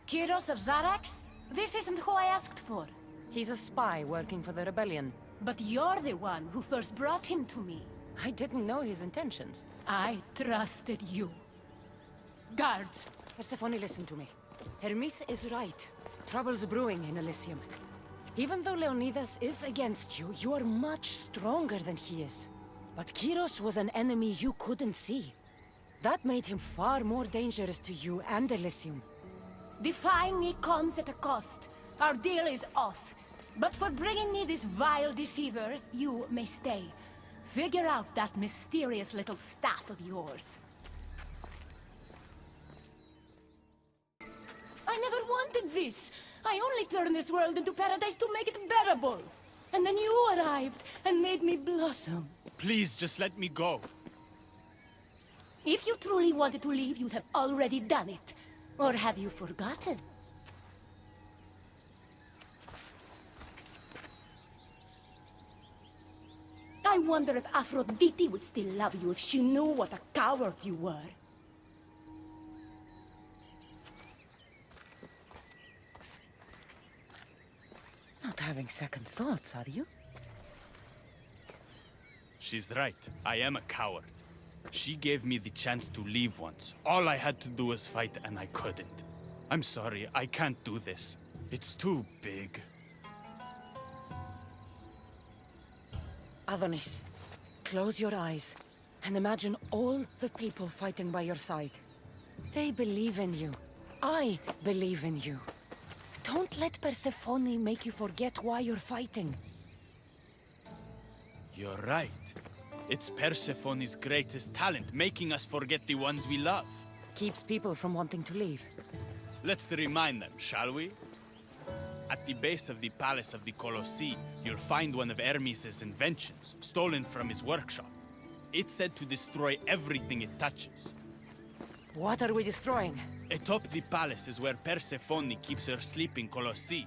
Kyros of Zarax? This isn't who I asked for. He's a spy working for the rebellion. But you're the one who first brought him to me. I didn't know his intentions. I trusted you. Guards! Persephone, listen to me. Hermes is right. Trouble's brewing in Elysium. Even though Leonidas is against you, you are much stronger than he is. But Kyros was an enemy you couldn't see. That made him far more dangerous to you and Elysium. Defying me comes at a cost. Our deal is off. But for bringing me this vile deceiver, you may stay. Figure out that mysterious little staff of yours. I never wanted this! I only turned this world into paradise to make it bearable! And then you arrived and made me blossom. Please, just let me go. If you truly wanted to leave, you'd have already done it. Or have you forgotten? I wonder if Aphrodite would still love you if she knew what a coward you were. Not having second thoughts, are you? She's right. I am a coward. She gave me the chance to leave once. All I had to do was fight, and I couldn't. I'm sorry, I can't do this. It's too big. Adonis, close your eyes and imagine all the people fighting by your side. They believe in you. I believe in you. Don't let Persephone make you forget why you're fighting. You're right. It's Persephone's greatest talent, making us forget the ones we love. Keeps people from wanting to leave. Let's remind them, shall we? At the base of the Palace of the Colossi, you'll find one of Hermes' inventions, stolen from his workshop. It's said to destroy everything it touches. What are we destroying? Atop the palace is where Persephone keeps her sleeping Colossi.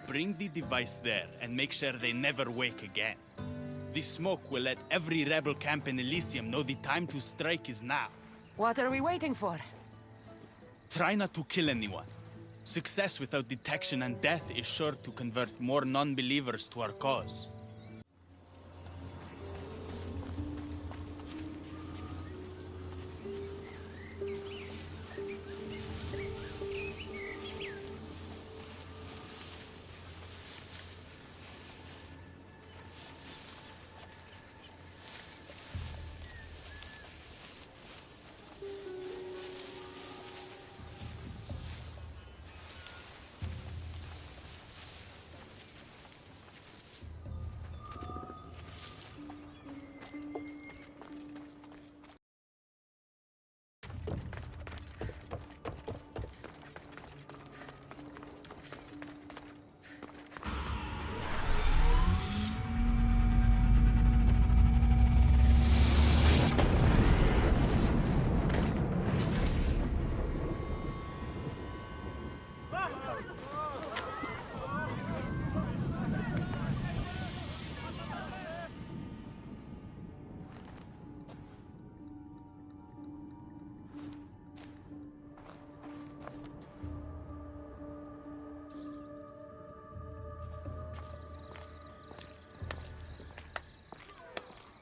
Bring the device there and make sure they never wake again. The smoke will let every rebel camp in Elysium know the time to strike is now. What are we waiting for? Try not to kill anyone. Success without detection and death is sure to convert more non-believers to our cause.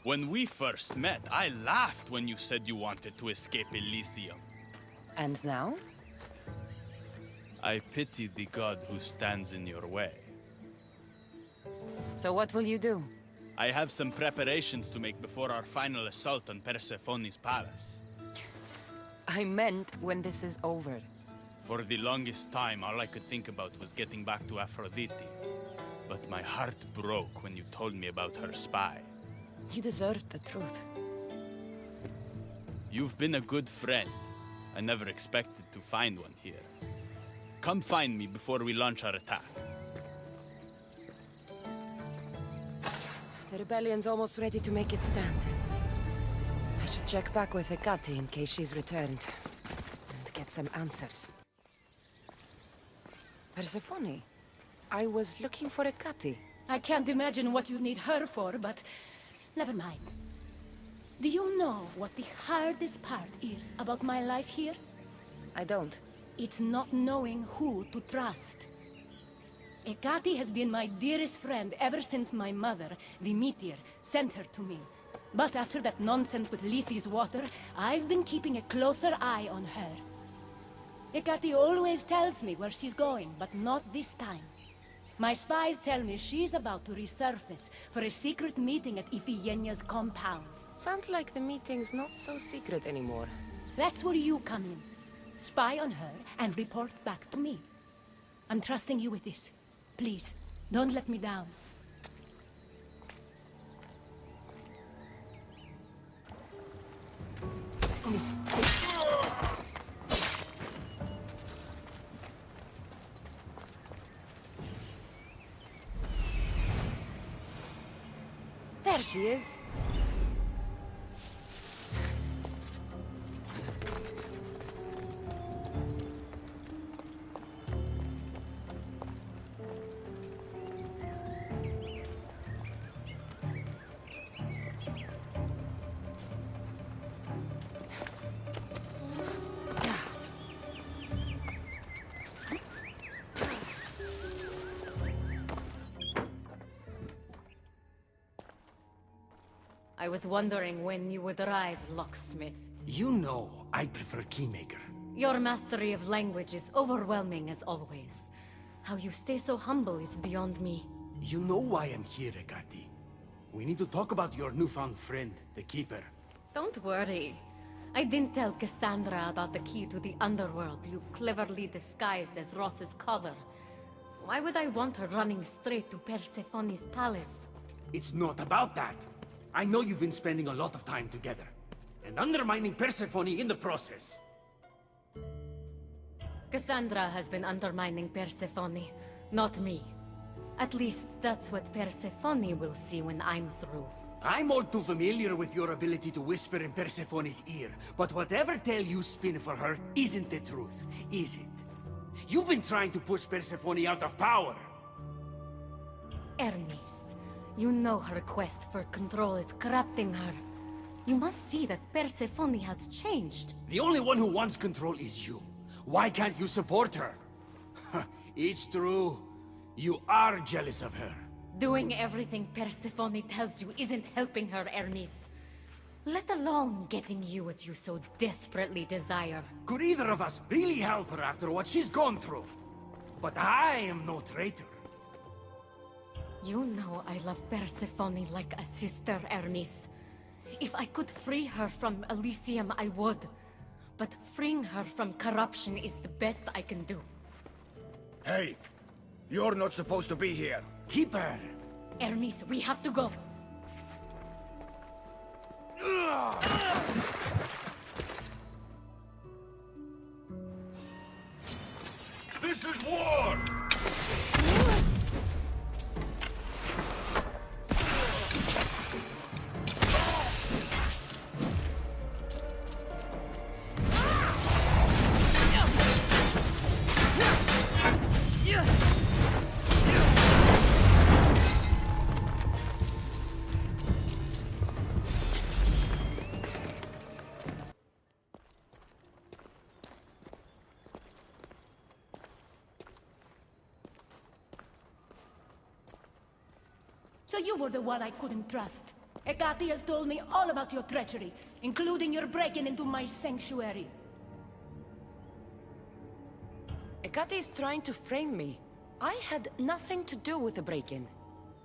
When we first met, I laughed when you said you wanted to escape Elysium. And now? I pity the god who stands in your way. So what will you do? I have some preparations to make before our final assault on Persephone's palace. I meant when this is over. For the longest time, all I could think about was getting back to Aphrodite. But my heart broke when you told me about her spy. You deserved the truth. You've been a good friend. I never expected to find one here. Come find me before we launch our attack. The rebellion's almost ready to make its stand. I should check back with Hecate in case she's returned. And get some answers. Persephone, I was looking for Hecate. I can't imagine what you need her for, but never mind. Do you know what the hardest part is about my life here? I don't. It's not knowing who to trust. Hecate has been my dearest friend ever since my mother, the meteor, sent her to me. But after that nonsense with Lethe's water, I've been keeping a closer eye on her. Hecate always tells me where she's going, but not this time. My spies tell me she's about to resurface for a secret meeting at Iphigenia's compound. Sounds like the meeting's not so secret anymore. That's where you come in. Spy on her and report back to me. I'm trusting you with this. Please, don't let me down. There she is. I was wondering when you would arrive, locksmith. You know I prefer Keymaker. Your mastery of language is overwhelming as always. How you stay so humble is beyond me. You know why I'm here, Hecate. We need to talk about your newfound friend, the Keeper. Don't worry. I didn't tell Cassandra about the key to the underworld you cleverly disguised as Ross's cover. Why would I want her running straight to Persephone's palace? It's not about that. I know you've been spending a lot of time together, and undermining Persephone in the process. Cassandra has been undermining Persephone, not me. At least that's what Persephone will see when I'm through. I'm all too familiar with your ability to whisper in Persephone's ear, but whatever tale you spin for her isn't the truth, is it? You've been trying to push Persephone out of power. Hermes, you know her quest for control is corrupting her. You must see that Persephone has changed. The only one who wants control is you. Why can't you support her? It's true. You are jealous of her. Doing everything Persephone tells you isn't helping her, Hermes. Let alone getting you what you so desperately desire. Could either of us really help her after what she's gone through? But I am no traitor. You know I love Persephone like a sister, Hermes. If I could free her from Elysium, I would. But freeing her from corruption is the best I can do. Hey! You're not supposed to be here! Keep her! Hermes, we have to go. This is war! So you were the one I couldn't trust. Hecate has told me all about your treachery, including your breaking into my sanctuary. Hecate is trying to frame me. I had nothing to do with the break-in.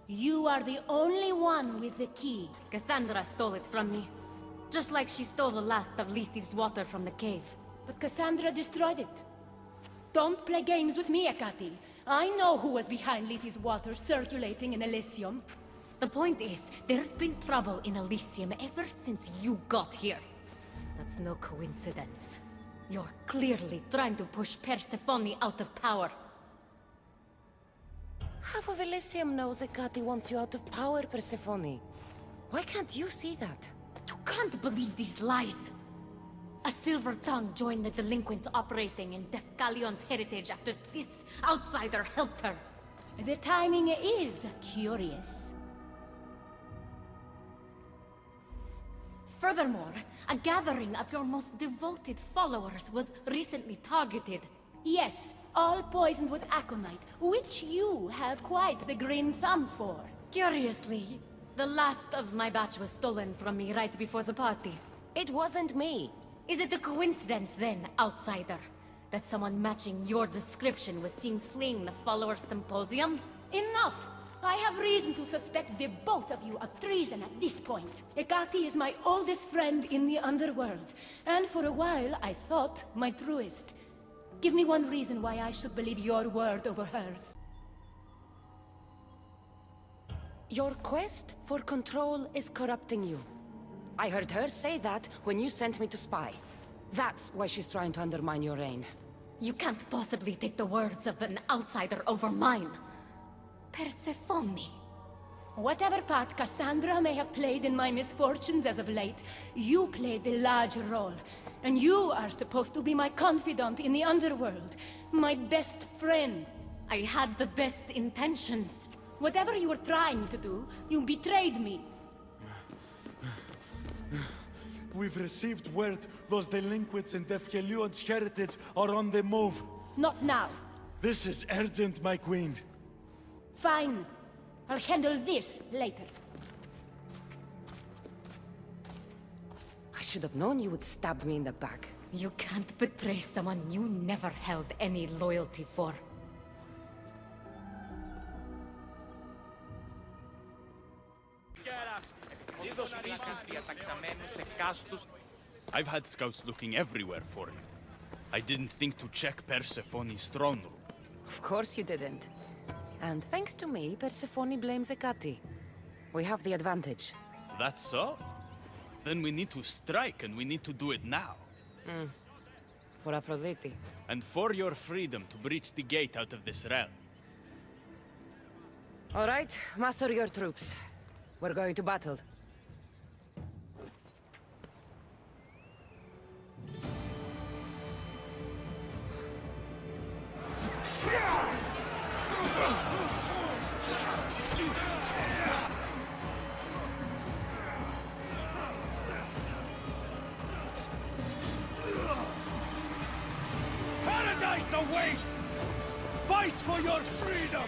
You are the only one with the key. Cassandra stole it from me. Just like she stole the last of Lethi's water from the cave. But Cassandra destroyed it. Don't play games with me, Hecate. I know who was behind Lethi's water circulating in Elysium. The point is, there's been trouble in Elysium ever since you got here. That's no coincidence. You're clearly trying to push Persephone out of power. Half of Elysium knows Hecate wants you out of power, Persephone. Why can't you see that? You can't believe these lies. A silver tongue joined the delinquents operating in Defcalion's heritage after this outsider helped her. The timing is curious. Furthermore, a gathering of your most devoted followers was recently targeted. Yes, all poisoned with aconite, which you have quite the green thumb for. Curiously, the last of my batch was stolen from me right before the party. It wasn't me. Is it a coincidence then, outsider, that someone matching your description was seen fleeing the followers' symposium? Enough! I have reason to suspect the both of you of treason at this point. Hecate is my oldest friend in the underworld, and for a while I thought my truest. Give me one reason why I should believe your word over hers. Your quest for control is corrupting you. I heard her say that when you sent me to spy. That's why she's trying to undermine your reign. You can't possibly take the words of an outsider over mine. Persephone. Whatever part Cassandra may have played in my misfortunes as of late, you played a large role. And you are supposed to be my confidant in the underworld. My best friend. I had the best intentions. Whatever you were trying to do, you betrayed me. We've received word those delinquents in Defcalion's heritage are on the move. Not now. This is urgent, my queen. Fine. I'll handle this later. I should have known you would stab me in the back. You can't betray someone you never held any loyalty for. I've had scouts looking everywhere for you. I didn't think to check Persephone's throne room. Of course you didn't. And thanks to me, Persephone blames Hecate. We have the advantage. That's so? Then we need to strike, and we need to do it now. For Aphrodite. And for your freedom to breach the gate out of this realm. All right, muster your troops. We're going to battle. Paradise awaits! Fight for your freedom!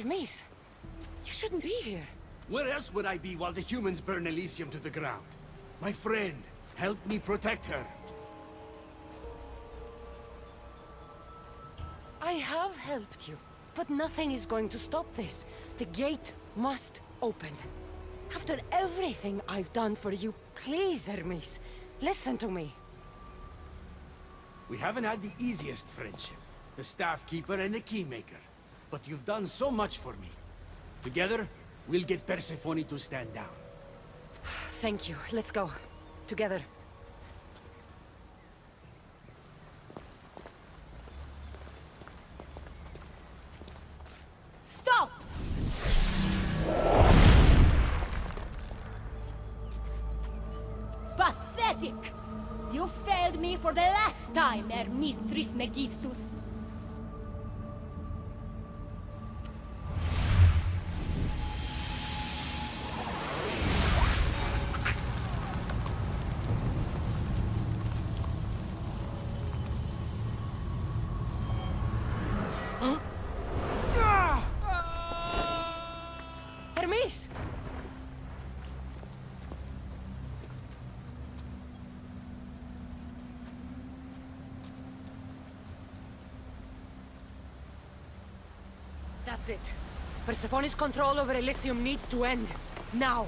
Hermes, you shouldn't be here. Where else would I be while the humans burn Elysium to the ground? My friend, help me protect her. I have helped you, but nothing is going to stop this. The gate must open. After everything I've done for you, please, Hermes, listen to me. We haven't had the easiest friendship. The Staff Keeper and the Keymaker. But you've done so much for me. Together, we'll get Persephone to stand down. Thank you. Let's go. Together. Stop! Pathetic! You failed me for the last time, Hermes Trismegistus. Hermes! That's it. Persephone's control over Elysium needs to end. Now!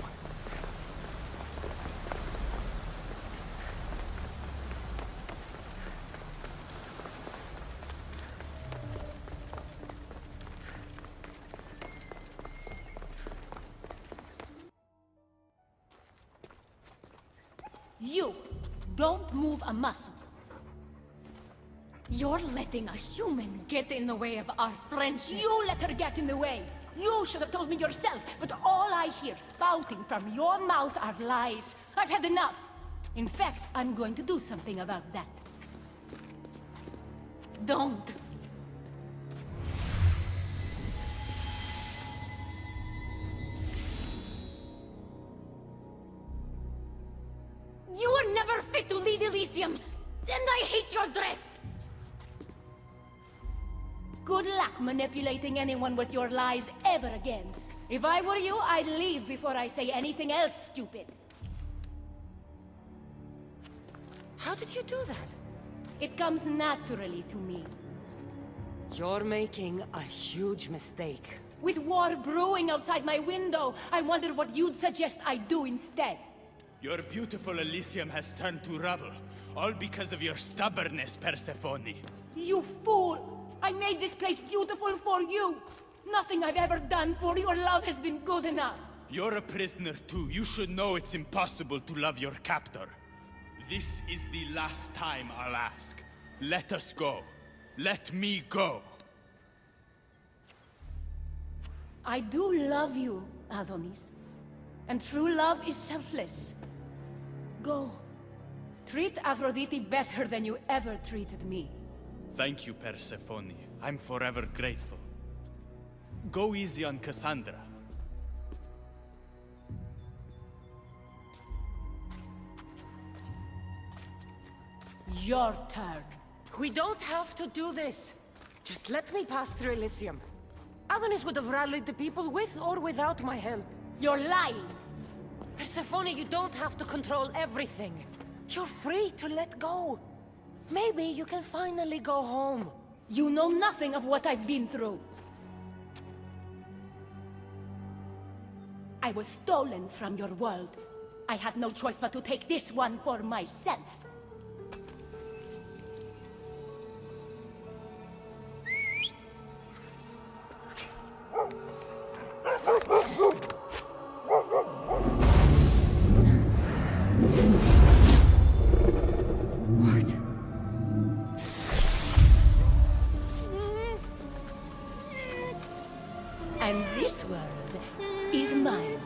You don't move a muscle. You're letting a human get in the way of our friendship. You let her get in the way. You should have told me yourself, but all I hear spouting from your mouth are lies. I've had enough. In fact, I'm going to do something about that. Don't. You were never fit to lead Elysium, and I hate your dress! Good luck manipulating anyone with your lies ever again. If I were you, I'd leave before I say anything else stupid. How did you do that? It comes naturally to me. You're making a huge mistake. With war brewing outside my window, I wondered what you'd suggest I do instead. Your beautiful Elysium has turned to rubble, all because of your stubbornness, Persephone. You fool! I made this place beautiful for you! Nothing I've ever done for your love has been good enough! You're a prisoner too. You should know it's impossible to love your captor. This is the last time I'll ask. Let us go. Let me go. I do love you, Adonis. And true love is selfless. Go. Treat Aphrodite better than you ever treated me. Thank you, Persephone. I'm forever grateful. Go easy on Cassandra. Your turn. We don't have to do this. Just let me pass through Elysium. Adonis would have rallied the people with or without my help. You're lying! Persephone, you don't have to control everything. You're free to let go. Maybe you can finally go home. You know nothing of what I've been through. I was stolen from your world. I had no choice but to take this one for myself. And this world is mine,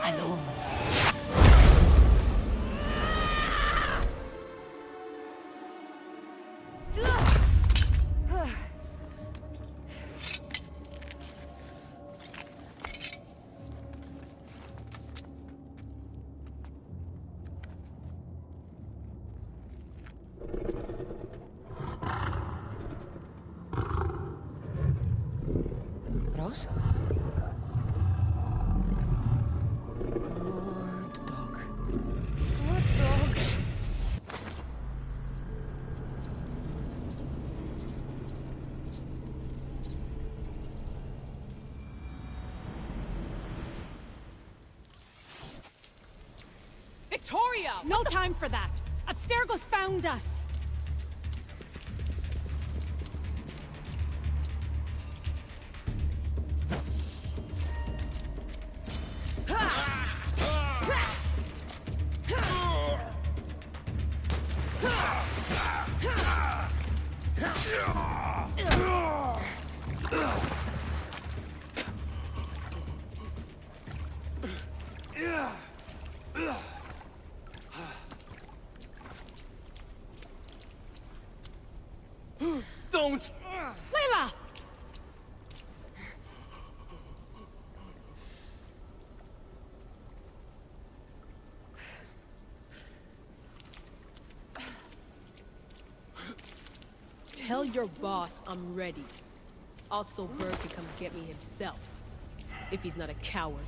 alone. Rose? Good dog. Good dog. Victoria! No time for that! Abstergo's found us! Don't! Layla! Tell your boss I'm ready. Also, Bird can come get me himself. If he's not a coward.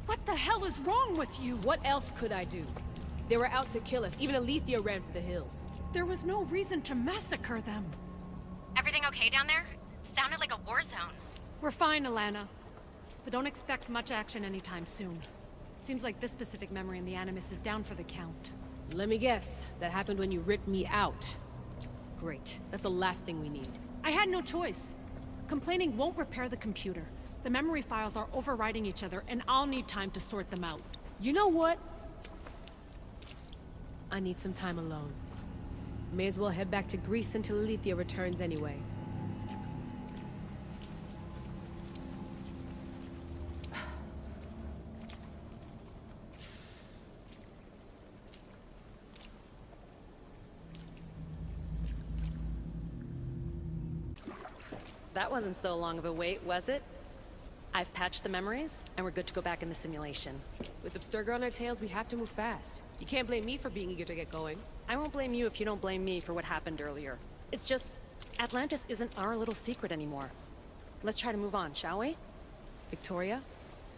What the hell is wrong with you? What else could I do? They were out to kill us. Even Alethea ran for the hills. There was no reason to massacre them. Everything okay down there? Sounded like a war zone. We're fine, Alana. But don't expect much action anytime soon. Seems like this specific memory in the Animus is down for the count. Let me guess. That happened when you ripped me out. Great. That's the last thing we need. I had no choice. Complaining won't repair the computer. The memory files are overriding each other, and I'll need time to sort them out. You know what? I need some time alone. May as well head back to Greece until Alethea returns anyway. That wasn't so long of a wait, was it? I've patched the memories, and we're good to go back in the simulation. With Abstergo on our tails, we have to move fast. You can't blame me for being eager to get going. I won't blame you if you don't blame me for what happened earlier. It's just, Atlantis isn't our little secret anymore. Let's try to move on, shall we? Victoria,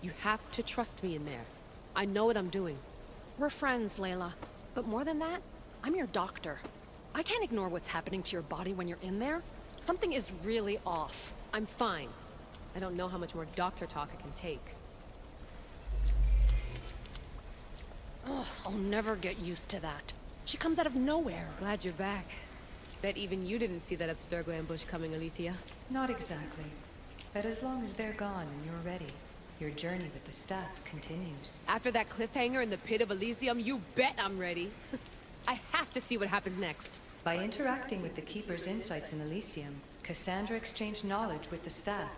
you have to trust me in there. I know what I'm doing. We're friends, Layla. But more than that, I'm your doctor. I can't ignore what's happening to your body when you're in there. Something is really off. I'm fine. I don't know how much more doctor talk I can take. Ugh, I'll never get used to that. She comes out of nowhere. Glad you're back. Bet even you didn't see that Abstergo ambush coming, Alethea. Not exactly. But as long as they're gone and you're ready, your journey with the staff continues. After that cliffhanger in the pit of Elysium, you bet I'm ready. I have to see what happens next. By interacting with the Keeper's insights in Elysium, Cassandra exchanged knowledge with the staff.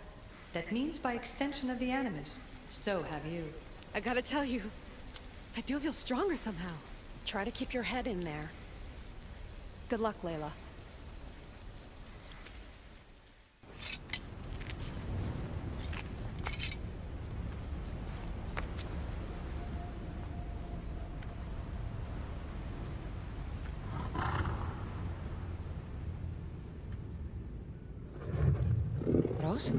That means by extension of the Animus. So have you. I gotta tell you, I do feel stronger somehow. Try to keep your head in there. Good luck, Layla. Rose?